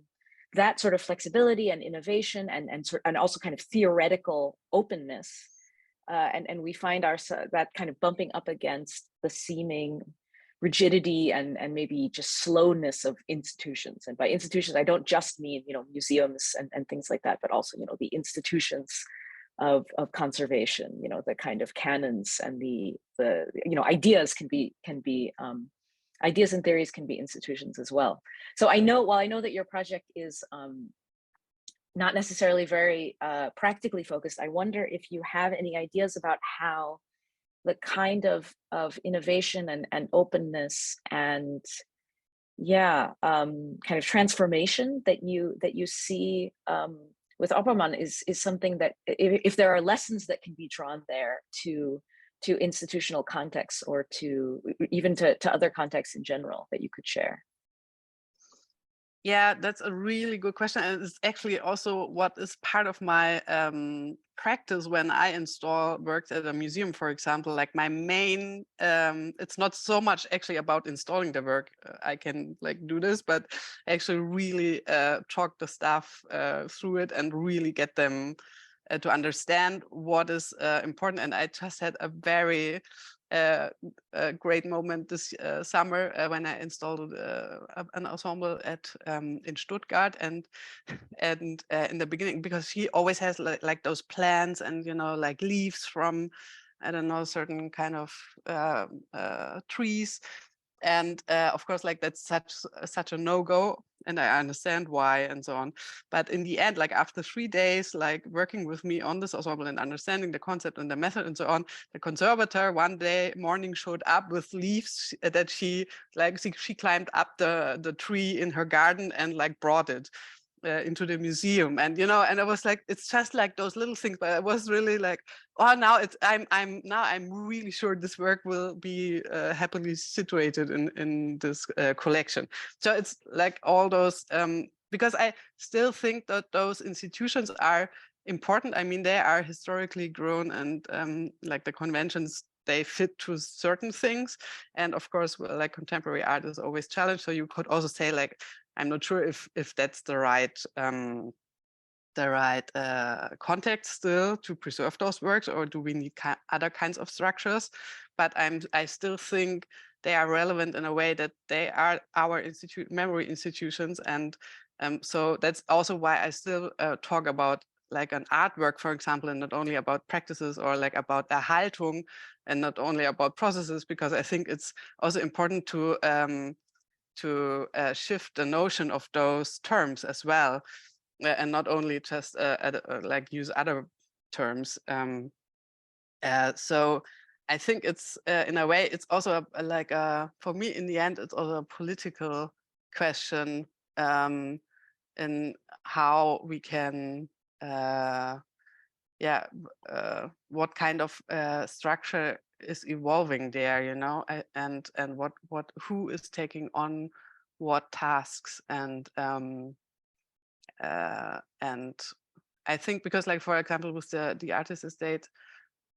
that sort of flexibility and innovation and also kind of theoretical openness. And we find that kind of bumping up against the seeming rigidity and maybe just slowness of institutions. And by institutions, I don't just mean, you know, museums and things like that, but also, you know, the institutions of conservation, you know, the kind of canons and the you know, ideas can be ideas and theories can be institutions as well. So while I know that your project is not necessarily very practically focused, I wonder if you have any ideas about how the kind of innovation and openness and kind of transformation that you see with Oppermann is something that if there are lessons that can be drawn there to institutional contexts or to even to other contexts in general that you could share. Yeah, that's a really good question. And it's actually also what is part of my practice when I install works at a museum, for example. Like my main, it's not so much actually about installing the work. I can like do this, but actually really talk the staff through it and really get them to understand what is important. And I just had a very a great moment this summer when I installed an ensemble in Stuttgart, and in the beginning, because he always has like those plants and, you know, like leaves from, I don't know, certain kind of trees, and of course, like that's such a no-go and I understand why and so on. But in the end, like after 3 days, like working with me on this ensemble and understanding the concept and the method and so on, the conservator one day morning showed up with leaves that she climbed up the tree in her garden and like brought it into the museum. And you know, and I was like, it's just like those little things, but I was really like, oh, now I'm really sure this work will be happily situated in this collection. So it's like all those because I still think that those institutions are important. I mean, they are historically grown, and like the conventions, they fit to certain things. And of course, well, like contemporary art is always challenged. So you could also say, like, I'm not sure if that's the right context still to preserve those works, or do we need other kinds of structures? But I still think they are relevant in a way that they are our memory institutions, and so that's also why I still talk about like an artwork, for example, and not only about practices or like about Erhaltung and not only about processes, because I think it's also important to shift the notion of those terms as well, and not only just like use other terms. So I think it's in a way, it's also like for me in the end, it's also a political question in how we can what kind of structure is evolving there, you know, and what who is taking on what tasks, and I think because, like, for example, with the artist estate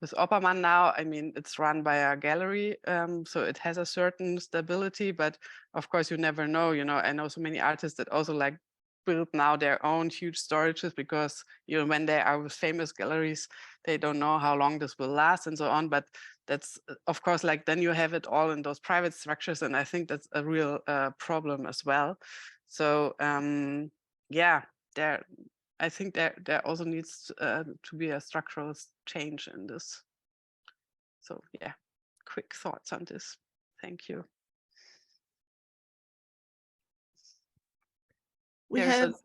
with Oppermann now, I mean, it's run by a gallery, so it has a certain stability, but of course you never know, you know. I know so many artists that also like build now their own huge storages, because, you know, when they are with famous galleries, they don't know how long this will last and so on. But that's, of course, like, then you have it all in those private structures, and I think that's a real problem as well. So yeah, I think there also needs to be a structural change in this. So yeah, quick thoughts on this. Thank you. We There's have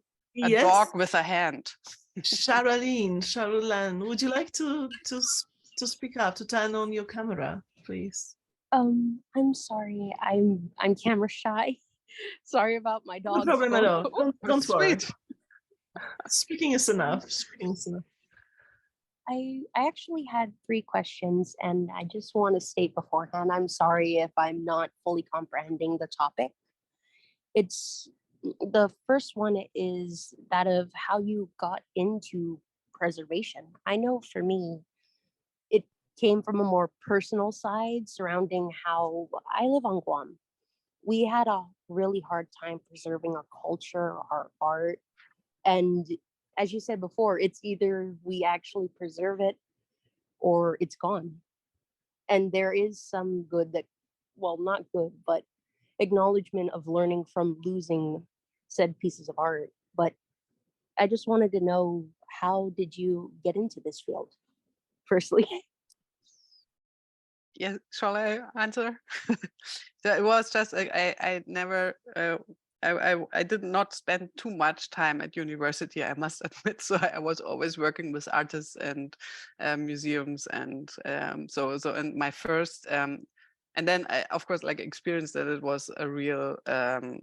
a dog with a hand. Sharulan, would you like to speak up, to turn on your camera, please? I'm sorry, I'm camera shy. Sorry about my dog. No problem at all. Don't worry. Sweet. Speaking is enough. Speaking is enough. I actually had 3 questions, and I just want to state beforehand, I'm sorry if I'm not fully comprehending the topic. It's the first one is that of how you got into preservation. I know for me, it came from a more personal side surrounding how I live on Guam. We had a really hard time preserving our culture, our art, and as you said before, it's either we actually preserve it or it's gone. And there is some good that, well, not good, but acknowledgement of learning from losing said pieces of art. But I just wanted to know, how did you get into this field, firstly? Yeah, shall I answer? So it was just, I never, I did not spend too much time at university, I must admit. So I was always working with artists and museums, and so in my first, and then I, of course, like, experienced that it was a real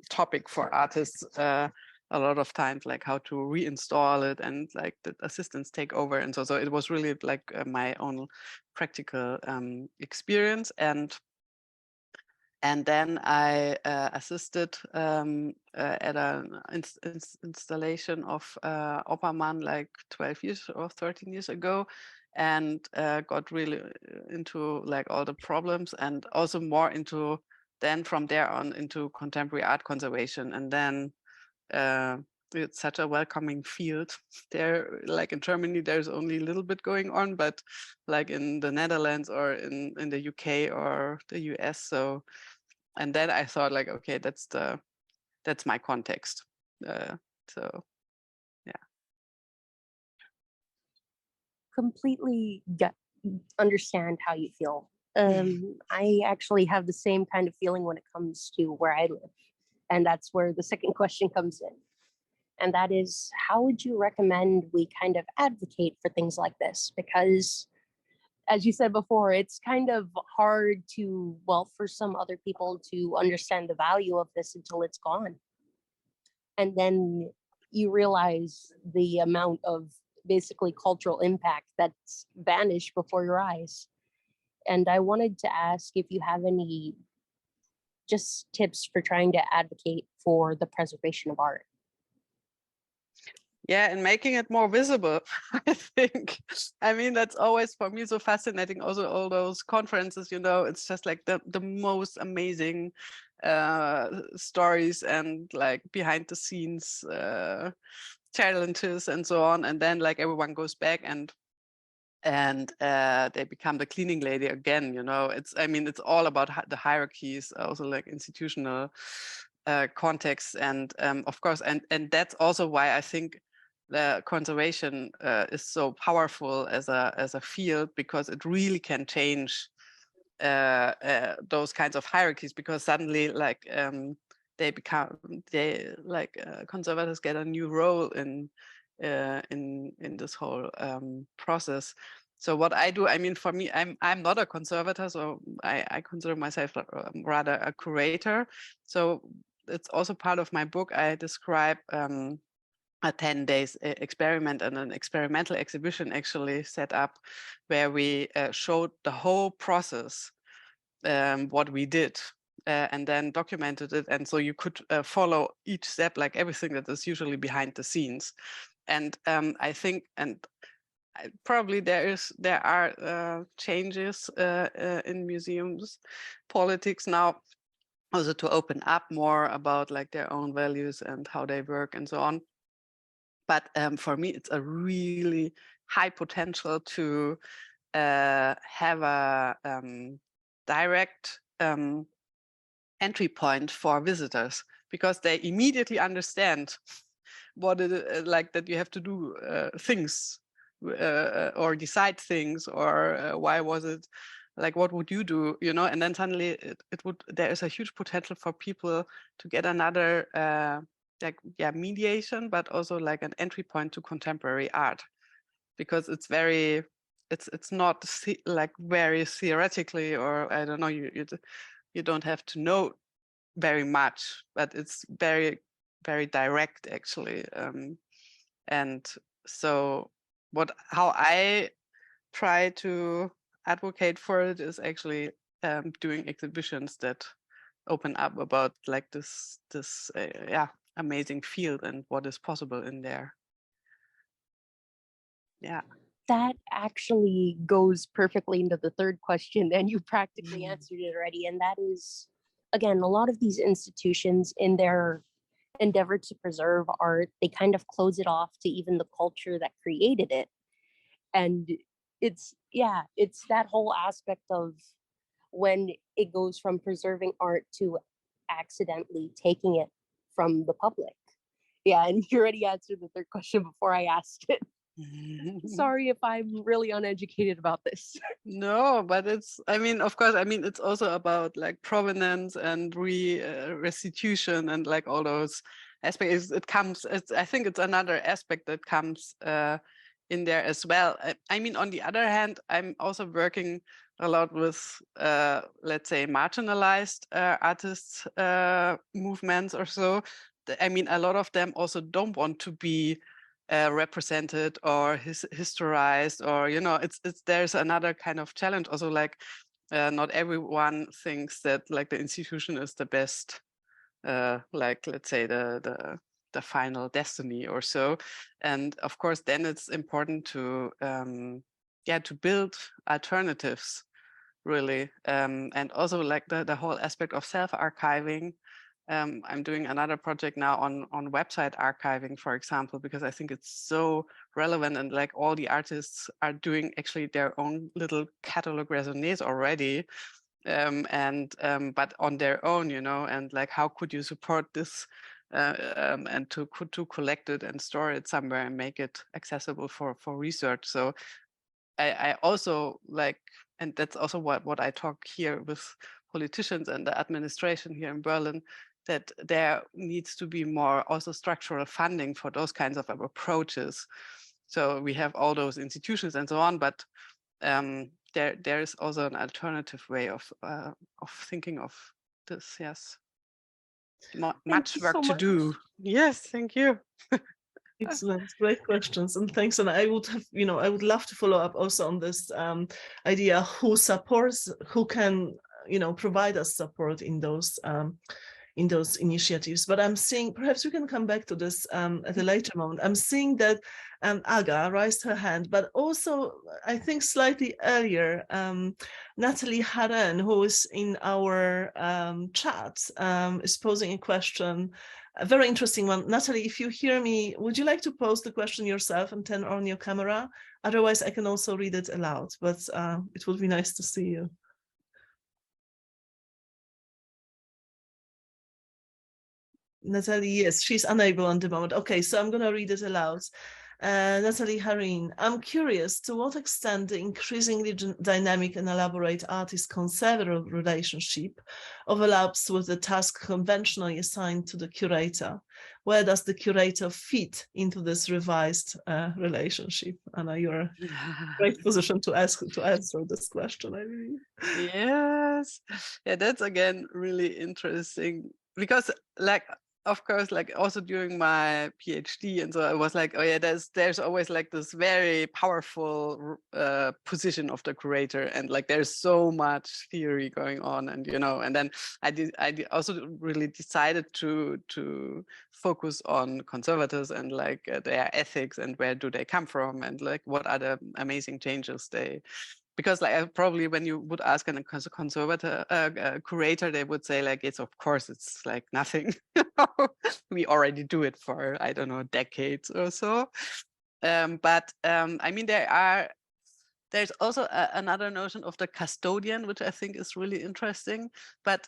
topic for artists a lot of times, like how to reinstall it, and like the assistants take over, and so it was really like my own practical experience. And then I assisted at an installation of Oppermann like 12 years or 13 years ago, and got really into like all the problems, and also more into, then from there on, into contemporary art conservation. And then it's such a welcoming field there. Like in Germany, there's only a little bit going on, but like in the Netherlands or in the UK or the US. So, and then I thought, like, okay, that's my context. So yeah. Completely understand how you feel. I actually have the same kind of feeling when it comes to where I live. And that's where the second question comes in. And that is, how would you recommend we kind of advocate for things like this? Because as you said before, it's kind of hard to, well, for some other people to understand the value of this until it's gone. And then you realize the amount of basically cultural impact that's vanished before your eyes. And I wanted to ask if you have any just tips for trying to advocate for the preservation of art. Yeah, and making it more visible, I think. I mean, that's always for me so fascinating. Also, all those conferences, you know, it's just like the most amazing stories and like behind the scenes challenges and so on. And then like everyone goes back and they become the cleaning lady again, you know. I mean, it's all about the hierarchies, also like institutional context. And of course, and that's also why I think the conservation is so powerful as a field, because it really can change those kinds of hierarchies, because suddenly like conservators get a new role in this whole process. So what I do, I mean, for me, I'm not a conservator, so I consider myself rather a curator. So it's also part of my book. I describe a 10 days experiment and an experimental exhibition actually set up, where we showed the whole process, what we did, and then documented it. And so you could follow each step, like everything that is usually behind the scenes. And I think, and probably there are changes in museums politics now, also to open up more about like their own values and how they work and so on. But for me, it's a really high potential to have a direct entry point for visitors, because they immediately understand what it is, like that you have to do things or decide things, or why was it, like what would you do, you know? And then suddenly there is a huge potential for people to get another mediation, but also like an entry point to contemporary art, because it's not like very theoretically, or I don't know, you don't have to know very much, but it's very, very direct actually. And so how I try to advocate for it is actually doing exhibitions that open up about like this amazing field and what is possible in there. Yeah. That actually goes perfectly into the third question, and you practically answered it already. And that is, again, a lot of these institutions, in their endeavor to preserve art, they kind of close it off to even the culture that created it. And it's that whole aspect of when it goes from preserving art to accidentally taking it from the public. Yeah, and you already answered the third question before I asked it. Sorry if I'm really uneducated about this. No, but I mean, of course, I mean, it's also about like provenance and restitution and like all those aspects. I think it's another aspect that comes in there as well. I mean, on the other hand, I'm also working a lot with, let's say, marginalized artists movements or so. I mean, a lot of them also don't want to be represented or historized, or, you know, there's another kind of challenge also, like not everyone thinks that like the institution is the best, like, let's say, the final destiny or so. And of course then it's important to to build alternatives, really, and also like the whole aspect of self-archiving. I'm doing another project now on website archiving, for example, because I think it's so relevant, and like all the artists are doing actually their own little catalog raisonnés already, but on their own, you know, and like how could you support this and to collect it and store it somewhere and make it accessible for research. So I also like, and that's also what I talk here with politicians and the administration here in Berlin, that there needs to be more also structural funding for those kinds of approaches. So we have all those institutions and so on, but there is also an alternative way of thinking of this. Yes, much work to do. Yes, thank you. Excellent, great questions, and thanks. And I would have, I would love to follow up also on this idea: who supports, who can, provide us support in those initiatives. But I'm seeing, perhaps we can come back to this at a later moment. I'm seeing that Aga raised her hand, but also I think slightly earlier, Natalie Haren, who is in our chat, is posing a question. A very interesting one. Natalie, if you hear me, would you like to pose the question yourself and turn on your camera? Otherwise, I can also read it aloud, but it would be nice to see you. Natalie, yes, she's unable on the moment. Okay, so I'm going to read it aloud. Natalie Harin, I'm curious to what extent the increasingly dynamic and elaborate artist-conservator relationship overlaps with the task conventionally assigned to the curator. Where does the curator fit into this revised relationship? Anna, you're in a great position to answer this question, I believe. Yes, yeah, that's again really interesting because, like, of course, like also during my PhD and so I was like, oh yeah, there's always like this very powerful position of the curator, and like there's so much theory going on, and and then I also really decided to focus on conservators and like their ethics and where do they come from and like what are the amazing changes because like probably when you would ask a conservator curator, they would say like, it's of course it's like nothing. We already do it for, I don't know, decades or so. But I mean, there's also another notion of the custodian, which I think is really interesting. But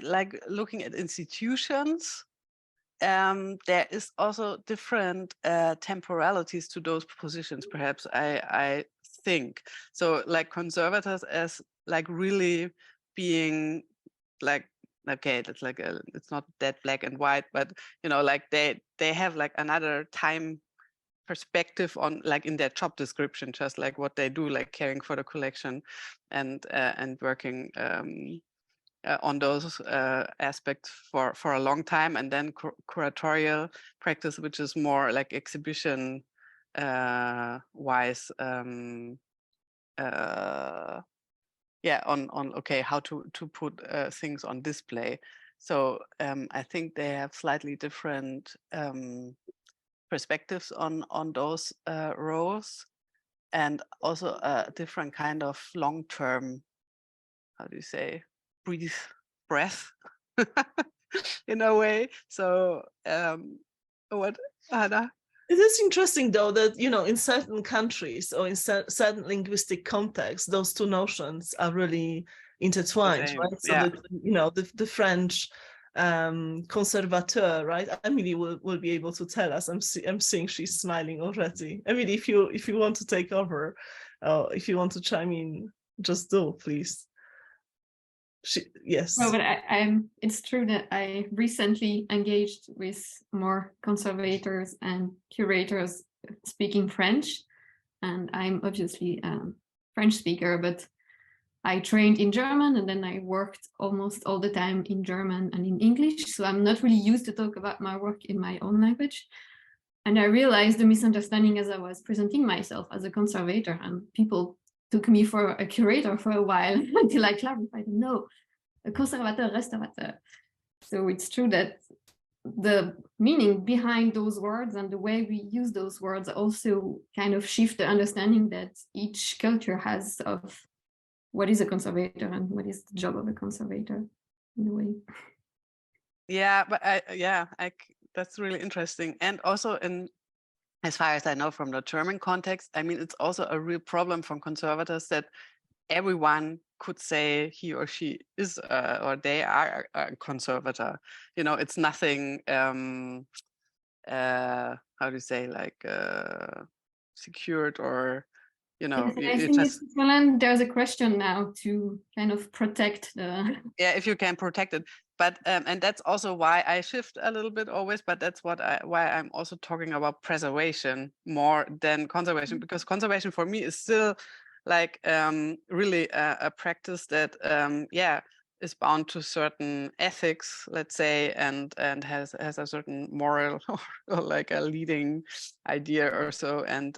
like looking at institutions, there is also different temporalities to those positions, perhaps, I think. So like conservators as like really being like, okay, that's like it's not that black and white, but like they have like another time perspective on like in their job description, just like what they do, like caring for the collection and working on those aspects for a long time, and then curatorial practice, which is more like exhibition wise, on okay, how to put things on display. So I think they have slightly different perspectives on those roles, and also a different kind of long-term, how do you say, breath in a way. So what, Anna? It is interesting, though, that, in certain countries or in certain linguistic contexts, those two notions are really intertwined, right? So yeah. that, the French conservateur, right? Emily will be able to tell us. I'm seeing she's smiling already. Emily, if you want to take over, if you want to chime in, just do, please. Yes. No, but it's true that I recently engaged with more conservators and curators speaking French, and I'm obviously a French speaker, but I trained in German, and then I worked almost all the time in German and in English, so I'm not really used to talk about my work in my own language. And I realized the misunderstanding as I was presenting myself as a conservator, and people took me for a curator for a while until I clarified, no, a conservateur, restaurateur. So it's true that the meaning behind those words and the way we use those words also kind of shift the understanding that each culture has of what is a conservator and what is the job of a conservator in a way. Yeah, but that's really interesting. And also as far as I know from the German context, I mean, it's also a real problem from conservators that everyone could say he or she is or they are a conservator. It's nothing, how do you say, like secured or you know, Yes, and I you think in just, Switzerland there's a question now to kind of protect the. yeah, if you can protect it. But and that's also why I shift a little bit always, but that's why I'm also talking about preservation more than conservation, because conservation for me is still like really a practice that yeah, is bound to certain ethics, let's say, and has a certain moral or like a leading idea or so. And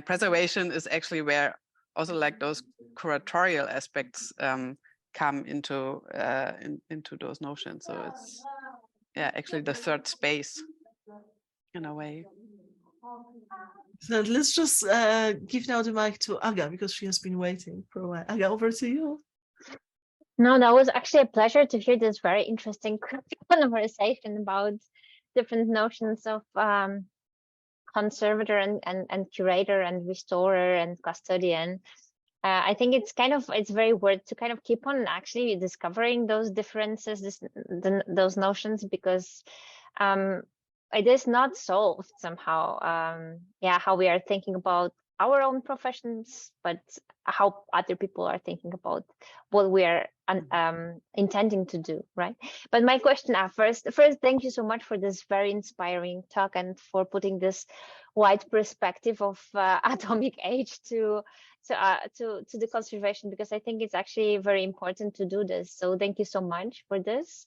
preservation is actually where also like those curatorial aspects come into those notions. So it's, yeah, actually the third space in a way. So let's just give now the mic to Aga, because she has been waiting for a while. Aga, over to you. No, that was actually a pleasure to hear this very interesting conversation about different notions of conservator and curator and restorer and custodian. I think it's very worth to kind of keep on actually discovering those differences, those notions, because it is not solved somehow. Yeah, how we are thinking about our own professions, but how other people are thinking about what we are intending to do, right? But my question first, thank you so much for this very inspiring talk and for putting this wide perspective of atomic age to the conservation, because I think it's actually very important to do this. So thank you so much for this.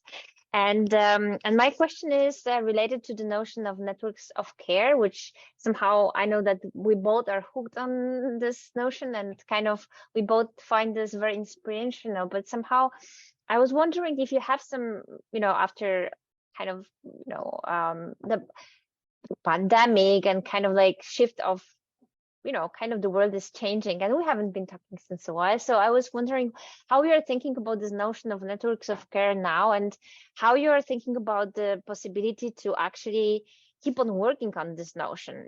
And my question is related to the notion of networks of care, which somehow I know that we both are hooked on this notion, and kind of we both find this very inspirational. But somehow I was wondering if you have some, after kind of, the pandemic and kind of like shift of, kind of the world is changing, and we haven't been talking since a while. So I was wondering how you are thinking about this notion of networks of care now, and how you are thinking about the possibility to actually keep on working on this notion,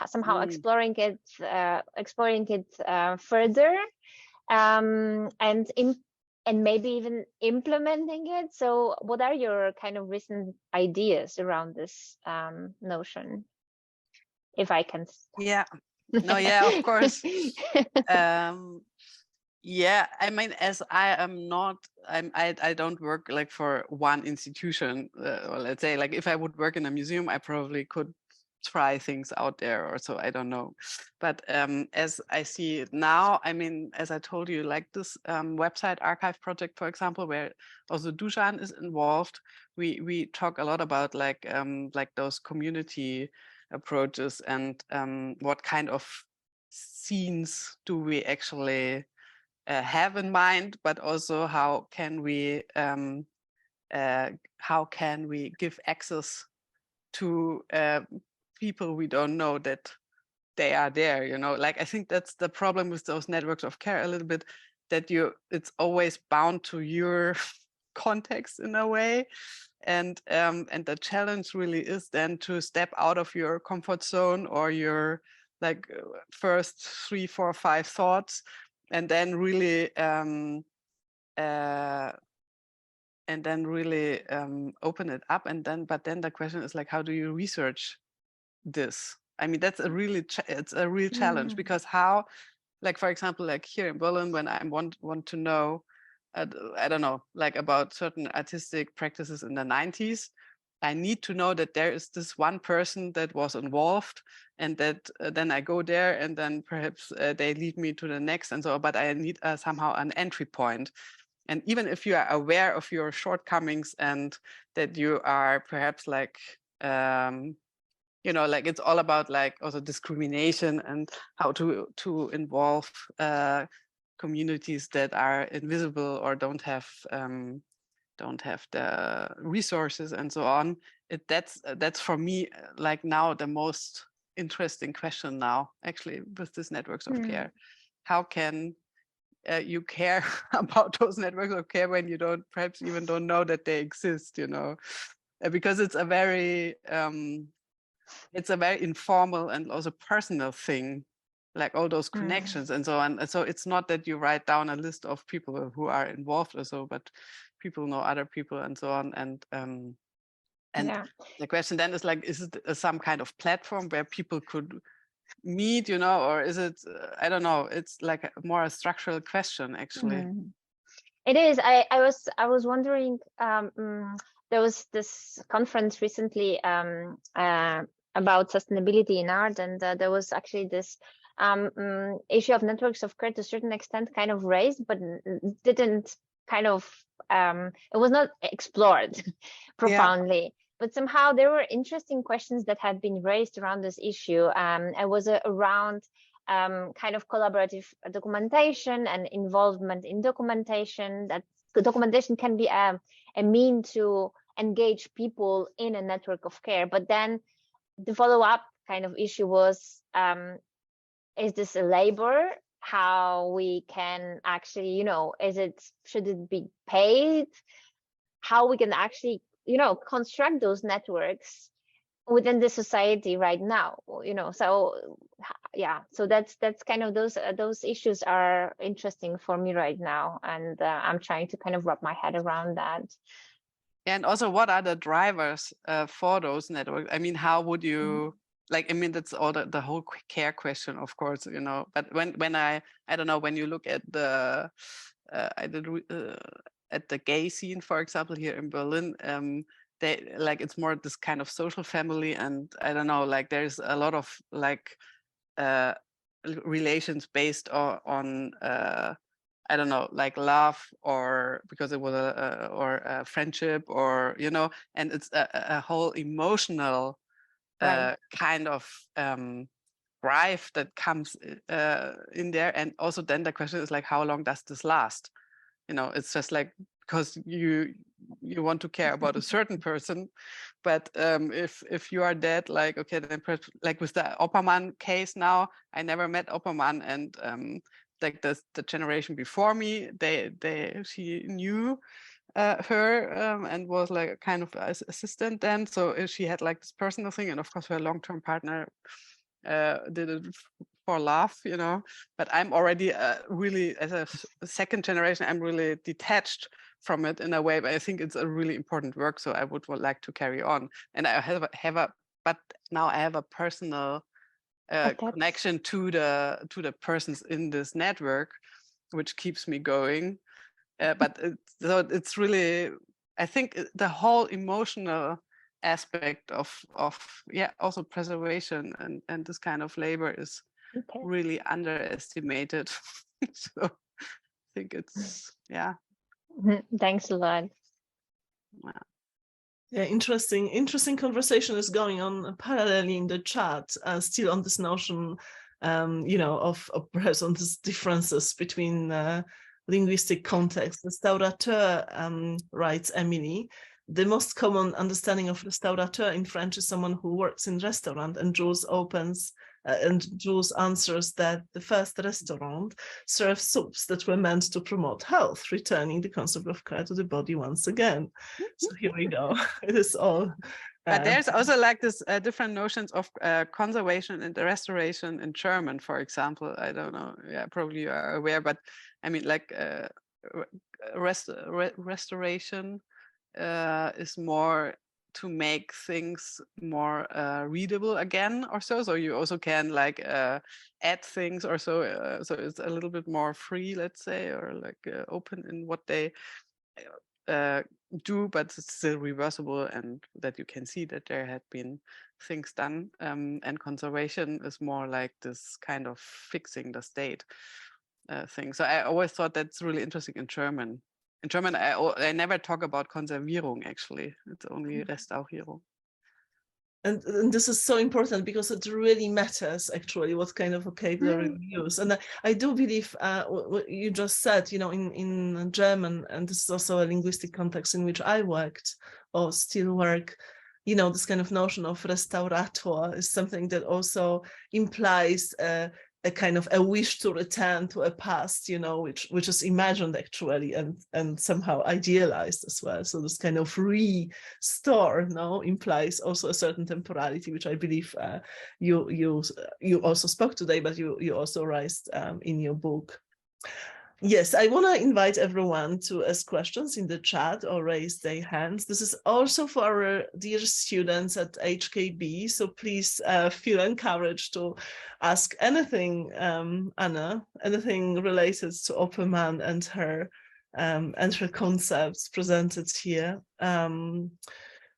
somehow exploring it further, and maybe even implementing it. So what are your kind of recent ideas around this notion, if I can start? Yeah. No, yeah, of course. Yeah, I mean, as I am not, I don't work like for one institution. Or let's say, like, if I would work in a museum, I probably could try things out there or so. I don't know. But as I see it now, I mean, as I told you, like this website archive project, for example, where also Dusan is involved, we talk a lot about like those community approaches and what kind of scenes do we actually have in mind, but also how can we give access to people we don't know that they are there, like I think that's the problem with those networks of care a little bit, that it's always bound to your context in a way. And the challenge really is then to step out of your comfort zone or your like first 3, 4, 5 thoughts, and then really open it up. But then the question is like, how do you research this? I mean, that's it's a real challenge, because how, like for example, like here in Berlin, when I want to know, I don't know, like about certain artistic practices in the 90s, I need to know that there is this one person that was involved, and that then I go there, and then perhaps they lead me to the next, and so. But I need somehow an entry point. And even if you are aware of your shortcomings and that you are perhaps like, like it's all about like also discrimination and how to involve communities that are invisible or don't have the resources and so on. That's for me like now the most interesting question now, actually, with these networks of care. How can you care about those networks of care when you perhaps even don't know that they exist, because it's a very informal and also personal thing, like all those connections and so on. And so it's not that you write down a list of people who are involved or so, but people know other people and so on. And the question then is like, is it some kind of platform where people could meet, you know, or is it, I don't know, it's like a more a structural question, actually. Mm-hmm. It is. I was wondering. There was this conference recently about sustainability in art, and there was actually this issue of networks of care to a certain extent kind of raised, but didn't kind of it was not explored profoundly. Yeah. But somehow there were interesting questions that had been raised around this issue. It was around kind of collaborative documentation and involvement in documentation. That the documentation can be a mean to engage people in a network of care. But then the follow-up kind of issue was, is this a labor? How we can actually, you know, should it be paid? How we can actually, you know, construct those networks within the society right now, you know. So yeah, so that's kind of those issues are interesting for me right now, and I'm trying to kind of wrap my head around that. And also, what are the drivers for those networks? I mean, how would you like? I mean, that's all the whole care question, of course, you know. But when I don't know, when you look at the at the gay scene, for example, here in Berlin, they like it's more this kind of social family, and I don't know, like there's a lot of like relations based on I don't know, like love, or because it was a friendship, or you know, and it's a whole emotional kind of drive that comes in there. And also then the question is like, how long does this last? You know, it's just like, because you want to care about a certain person, but if you are dead, like, okay, then like with the Oppermann case now, I never met Oppermann, and like the generation before me, she knew her and was like a kind of assistant then, so she had like this personal thing, and of course her long-term partner did it for love, you know. But I'm already really, as a second generation, I'm really detached from it in a way, but I think it's a really important work, so I would like to carry on. And I but now I have a personal connection to the persons in this network, which keeps me going. But so it's really, I think the whole emotional aspect of yeah, also preservation and this kind of labor is really underestimated. So I think it's, yeah. Thanks a lot. Wow. Yeah, interesting conversation is going on parallelly in the chat, still on this notion, you know, of perhaps on these differences between linguistic context. Restaurateur writes Emily, the most common understanding of restaurateur in French is someone who works in restaurant, and Jules answers that the first restaurant served soups that were meant to promote health, returning the concept of care to the body once again. So here we go. It is all. But there's also like this different notions of conservation and restoration in German, for example. I don't know. Yeah, probably you are aware, but I mean, like restoration is more to make things more readable again, or so. So you also can like add things, or so. So it's a little bit more free, let's say, or like open in what they do, but it's still reversible, and that you can see that there had been things done. And conservation is more like this kind of fixing the state thing. So I always thought that's really interesting in German. In German, I never talk about Konservierung, actually. It's only Restaurierung. And this is so important, because it really matters, actually, what kind of vocabulary we use. And I do believe what you just said, you know, in German, and this is also a linguistic context in which I worked or still work, you know, this kind of notion of restaurator is something that also implies a kind of a wish to return to a past, you know, which is imagined actually and somehow idealized as well. So this kind of restore, no, implies also a certain temporality, which I believe you also spoke today, but you also raised in your book. Yes, I want to invite everyone to ask questions in the chat or raise their hands. This is also for our dear students at HKB, so please feel encouraged to ask anything, Anna, anything related to Oppermann and her concepts presented here.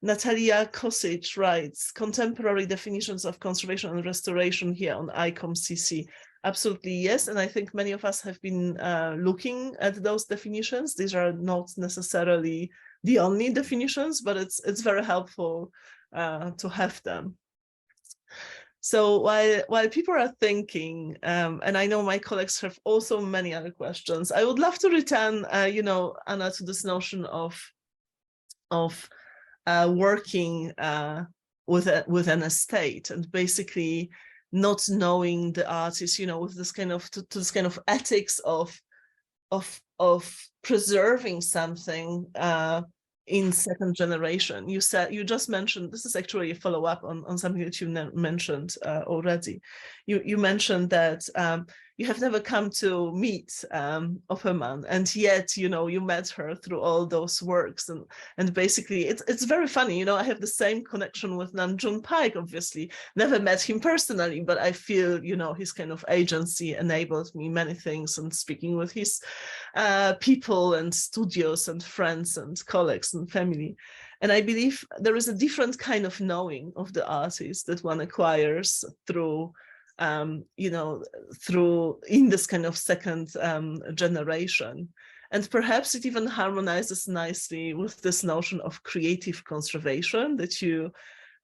Natalia Kosic writes, contemporary definitions of conservation and restoration here on ICOM-CC. Absolutely, yes. And I think many of us have been looking at those definitions. These are not necessarily the only definitions, but it's very helpful to have them. So while people are thinking, and I know my colleagues have also many other questions, I would love to return, Anna, to this notion of working with an estate and basically not knowing the artist, with this kind of to this kind of ethics of preserving something in second generation. You just mentioned, this is actually a follow-up on something that you mentioned already. You mentioned that you have never come to meet Oppermann, and yet you met her through all those works, and basically it's very funny. I have the same connection with Namjoon Paik. Obviously, never met him personally, but I feel his kind of agency enabled me many things, and speaking with his people and studios and friends and colleagues and family. And I believe there is a different kind of knowing of the artist that one acquires through through in this kind of second generation. And perhaps it even harmonizes nicely with this notion of creative conservation that you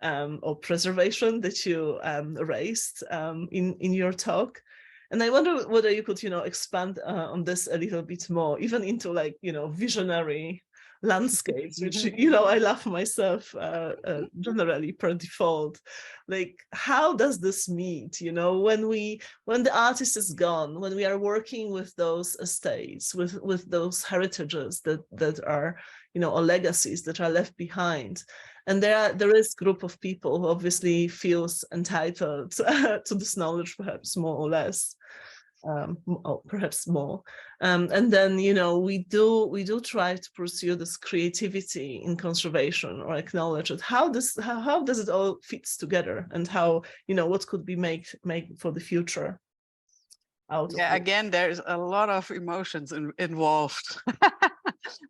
or preservation that you raised in your talk. And I wonder whether you could expand on this a little bit more, even into visionary landscapes, which I love myself generally per default. Like, how does this meet? When the artist is gone, when we are working with those estates, with those heritages that are or legacies that are left behind. And there is a group of people who obviously feels entitled to this knowledge, perhaps more or less, or perhaps more. And then we do try to pursue this creativity in conservation, or acknowledge it. How does it all fits together, and how what could be make for the future? Again, there's a lot of emotions involved.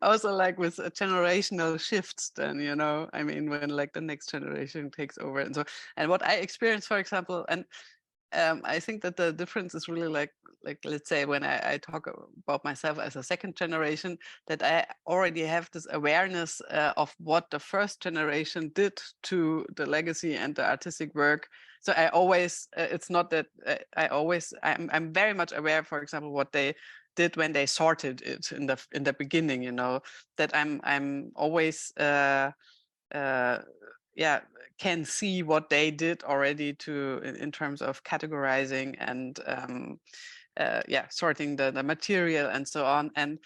Also, like with generational shifts, then I mean, when like the next generation takes over, and so, and what I experienced, for example, and I think that the difference is really like let's say when I talk about myself as a second generation, that I already have this awareness of what the first generation did to the legacy and the artistic work. So I always, it's not that I'm very much aware, for example, what they did when they sorted it in the beginning, that I'm always can see what they did already in terms of categorizing and sorting the material and so on, and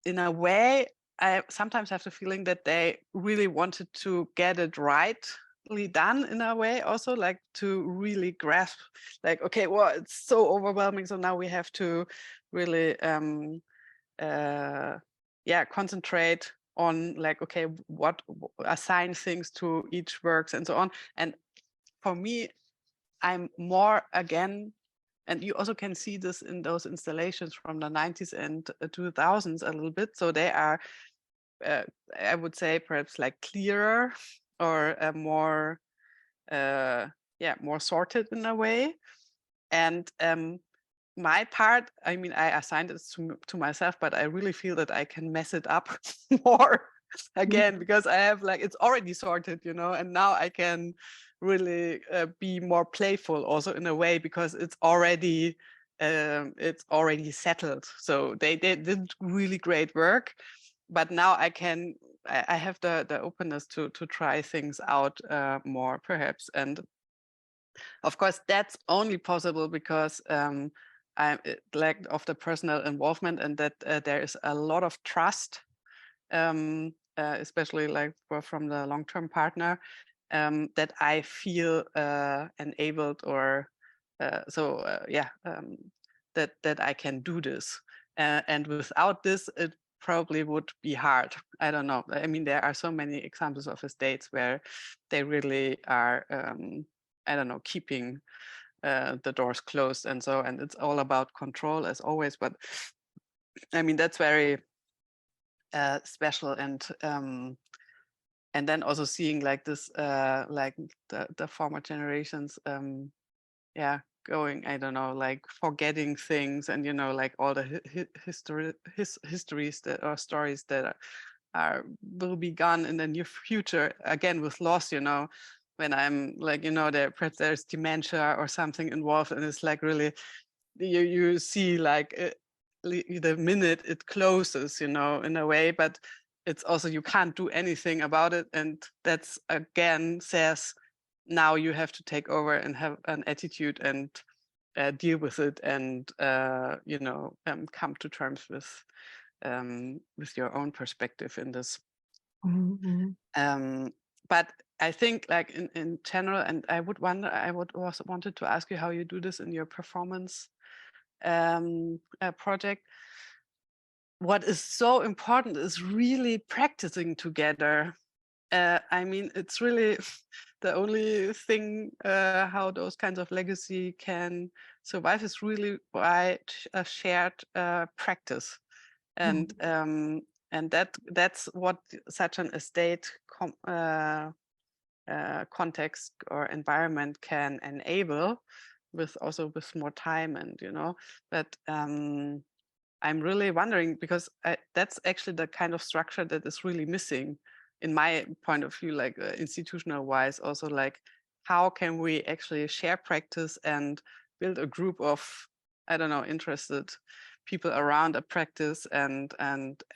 in a way I sometimes have the feeling that they really wanted to get it rightly done, in a way, also like to really grasp, like, okay, well, it's so overwhelming, so now we have to really concentrate on, like, okay, what assign things to each works and so on. And for me, I'm more again, and you also can see this in those installations from the 90s and 2000s a little bit. So they are, I would say, perhaps like clearer, or more sorted in a way. And my part, I mean, I assigned it to myself, but I really feel that I can mess it up more again, because I have, like, it's already sorted, and now I can really be more playful also in a way, because it's already settled. So they did really great work, but now I have the openness to try things out more, perhaps. And of course, that's only possible because I'm lack of the personal involvement, and that there is a lot of trust, especially like from the long-term partner, that I feel enabled or that I can do this. And without this, it probably would be hard. I don't know. I mean, there are so many examples of estates where they really are, I don't know, keeping the doors closed and so, and it's all about control as always. But I mean, that's very special, and then also seeing like this, like the former generations, going, I don't know, like forgetting things, and you know, like all the histories that or stories that will be gone in the near future, again with loss, you know, when I'm like, you know, perhaps there's dementia or something involved, and it's like really you see like the minute it closes, you know, in a way, but it's also you can't do anything about it, and that's again says now you have to take over and have an attitude and deal with it, and you know, come to terms with your own perspective in this. Mm-hmm. But I think like in general, and I would also wanted to ask you how you do this in your performance project. What is so important is really practicing together. I mean, it's really the only thing how those kinds of legacy can survive is really by a shared practice, and that's what such an estate context or environment can enable, with more time, and you know, but I'm really wondering, because that's actually the kind of structure that is really missing in my point of view, like institutional wise, also like how can we actually share practice and build a group of, I don't know, interested people around a practice, and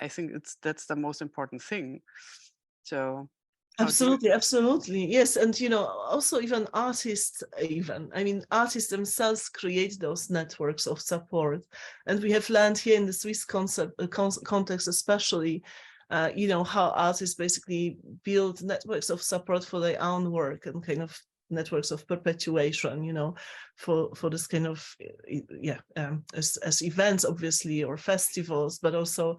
I think that's the most important thing. So absolutely, yes. And you know, also even artists, I mean, artists themselves create those networks of support, and we have learned here in the Swiss context especially, you know, how artists basically build networks of support for their own work, and kind of networks of perpetuation, you know, for this kind of as events obviously, or festivals, but also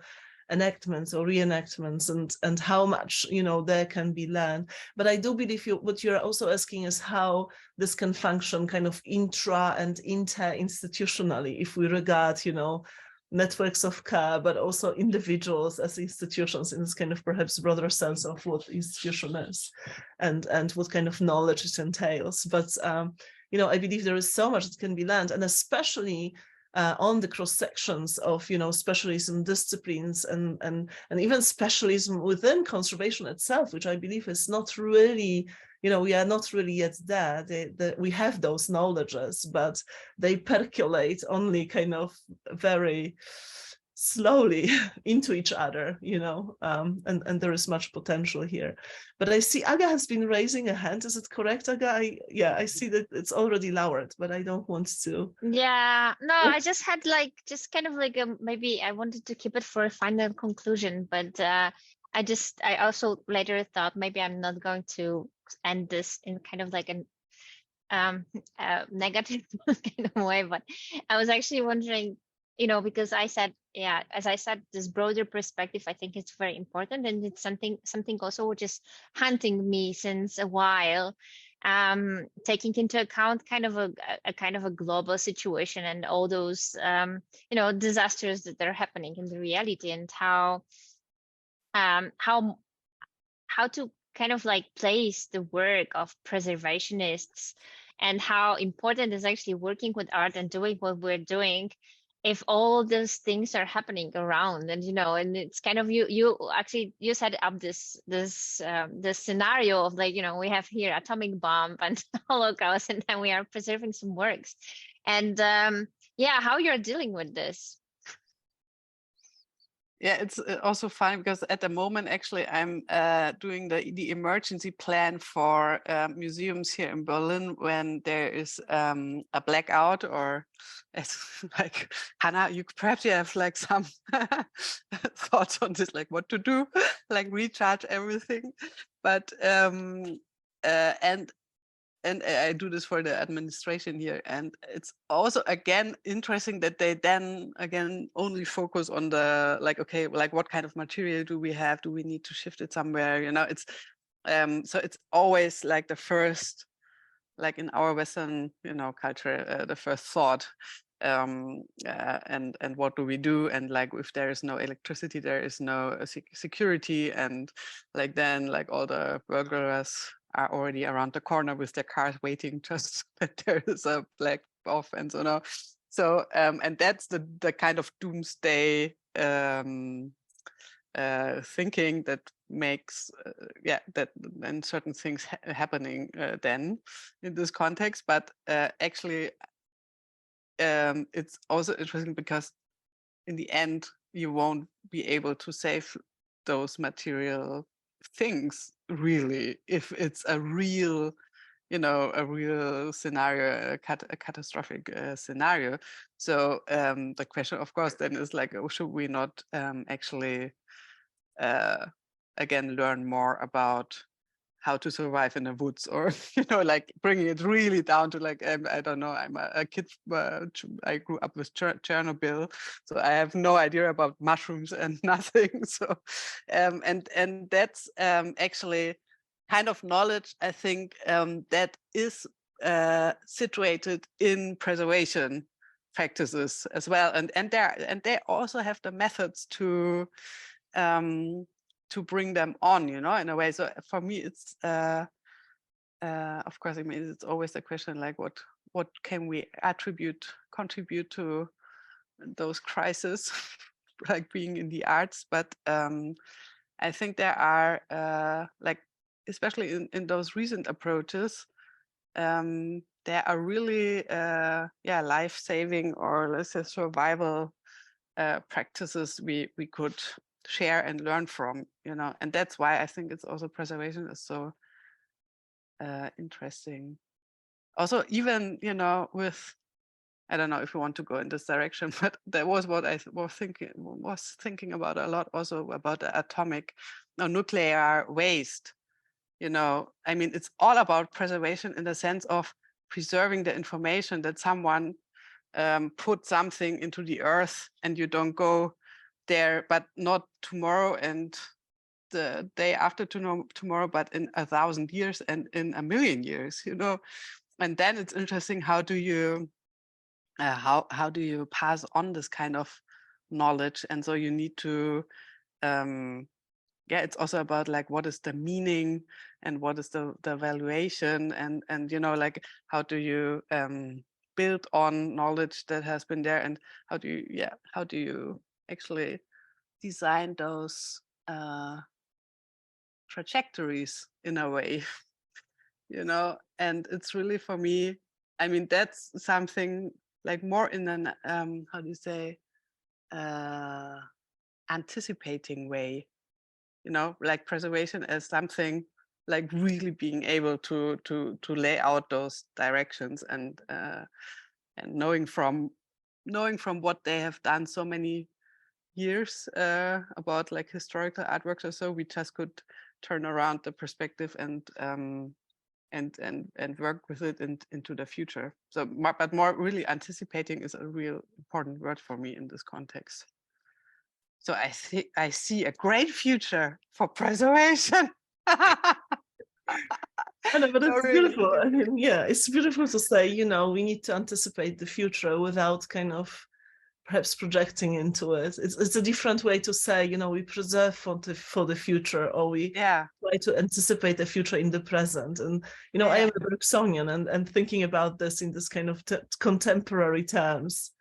enactments or reenactments, and how much, you know, there can be learned. But I do believe what you're also asking is how this can function kind of intra and inter-institutionally, if we regard, you know, networks of care, but also individuals as institutions in this kind of perhaps broader sense of what institution is, and what kind of knowledge it entails. But you know, I believe there is so much that can be learned, and especially on the cross sections of, you know, specialism disciplines, and even specialism within conservation itself, which I believe is not really, you know, we are not really yet there. We have those knowledges, but they percolate only kind of very slowly into each other, you know, and there is much potential here. But I see Aga has been raising a hand. Is it correct, Aga? I see that it's already lowered, but I don't want to. Yeah, no, I just had like, just kind of like maybe I wanted to keep it for a final conclusion, but I also later thought maybe I'm not going to end this in kind of like an negative kind of way, but I was actually wondering, you know, because I said, yeah, as I said, this broader perspective, I think it's very important, and it's something also which is haunting me since a while, taking into account kind of a global situation and all those you know, disasters that are happening in the reality, and how to kind of like place the work of preservationists, and how important is actually working with art and doing what we're doing if all those things are happening around. And you know, and it's kind of you set up this scenario of like, you know, we have here atomic bomb and Holocaust, and then we are preserving some works, and how you're dealing with this. Yeah, it's also fun because at the moment, actually, I'm doing the emergency plan for museums here in Berlin when there is a blackout, or it's like, Hannah, you have like some thoughts on this, like what to do, like recharge everything. But and and I do this for the administration here, and it's also again interesting that they then again only focus on the like, okay, like what kind of material do we have? Do we need to shift it somewhere? You know, it's so it's always like the first, like in our Western, you know, culture, the first thought. And what do we do? And like, if there is no electricity, there is no security, and like then like all the burglars are already around the corner with their cars waiting just that there is a black off and so on. So and that's the kind of doomsday thinking that makes that and certain things happening then in this context. But actually it's also interesting because in the end you won't be able to save those material things really if it's a real, you know, a real scenario, a catastrophic scenario. So the question of course then is like, should we not actually again learn more about how to survive in the woods, or you know, like bringing it really down to like, I don't know, I'm a kid, I grew up with Chernobyl, so I have no idea about mushrooms and nothing. So and that's actually kind of knowledge, I think, that is situated in preservation practices as well, and they also have the methods to bring them on, you know, in a way. So for me, it's of course, I mean, it's always a question like, what can we contribute to those crises, like being in the arts. But I think there are like, especially in those recent approaches, there are really life-saving, or let's say survival practices we could share and learn from, you know. And that's why I think it's also preservation is so interesting. Also, even, you know, with, I don't know if you want to go in this direction, but that was what I was thinking about a lot, also about the atomic or nuclear waste. You know, I mean, it's all about preservation in the sense of preserving the information that someone put something into the earth and you don't go there, but not tomorrow and the day after tomorrow, but in 1,000 years and in 1,000,000 years, you know. And then it's interesting, how do you how do you pass on this kind of knowledge? And so you need to it's also about like, what is the meaning and what is the valuation, and you know, like, how do you build on knowledge that has been there, and how do you actually design those trajectories in a way, you know. And it's really, for me, I mean, that's something like more in an how do you say, anticipating way, you know, like preservation as something like really being able to lay out those directions, and knowing from what they have done so many years about like historical artworks or so, we just could turn around the perspective and work with it into the future. So, but more really anticipating is a real important word for me in this context. So I see a great future for preservation. I know, but it's beautiful. I mean, yeah, it's beautiful to say, you know, we need to anticipate the future without kind of perhaps projecting into it. It's a different way to say, you know, we preserve for the future, or we try to anticipate the future in the present. And, you know, I am a Bergsonian, and thinking about this in this kind of contemporary terms.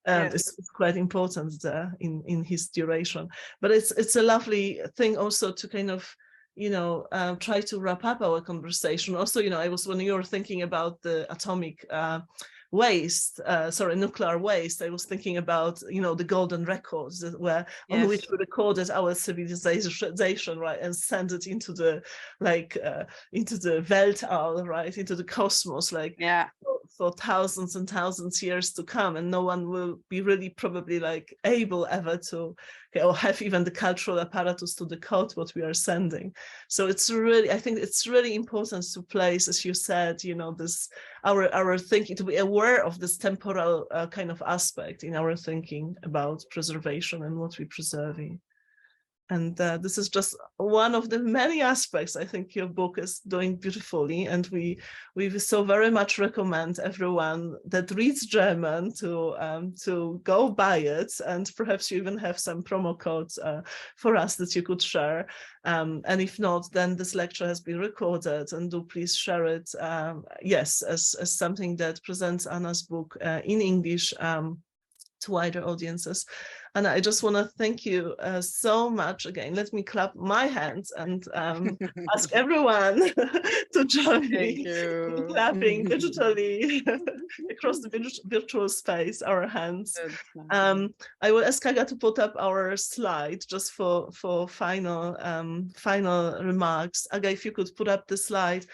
It's quite important there in his duration. But it's a lovely thing also to kind of, you know, try to wrap up our conversation. Also, you know, when you were thinking about the atomic waste, nuclear waste, I was thinking about, you know, the golden records on which we recorded our civilization, right, and send it into the into the Weltall, right, into the cosmos, like for thousands and thousands years to come, and no one will be really probably like able ever to, or have even the cultural apparatus to decode what we are sending. So it's really, I think it's really important to place, as you said, you know, this our thinking, to be aware of this temporal kind of aspect in our thinking about preservation and what we're preserving. And this is just one of the many aspects I think your book is doing beautifully. And we so very much recommend everyone that reads German to go buy it. And perhaps you even have some promo codes for us that you could share. And if not, then this lecture has been recorded, and do please share it, yes, as something that presents Anna's book in English to wider audiences. And I just want to thank you so much again. Let me clap my hands and ask everyone to join me in clapping digitally across the virtual space, our hands. I will ask Kaga to put up our slide just for final remarks. Aga, if you could put up the slide.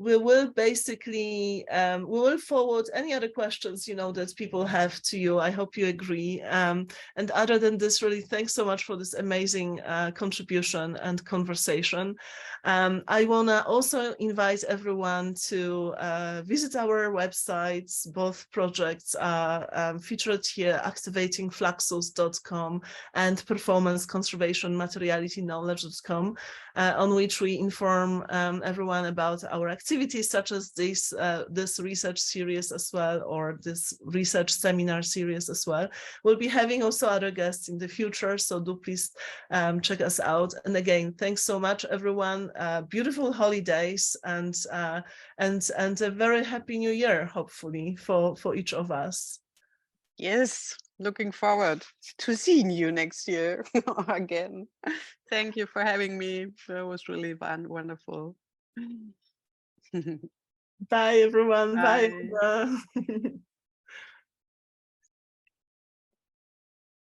We will basically, we will forward any other questions, you know, that people have to you. I hope you agree. And other than this, really, thanks so much for this amazing contribution and conversation. I want to also invite everyone to visit our websites. Both projects are featured here, activatingfluxus.com and performance conservation materiality knowledge.com, on which we inform everyone about our activities, such as this research series as well, or this research seminar series as well. We'll be having also other guests in the future, so do please check us out. And again, thanks so much, everyone. Beautiful holidays, and a very happy new year, hopefully, for each of us. Yes, looking forward to seeing you next year again. Thank you for having me. It was really fun, wonderful. Bye, everyone. Bye. Bye.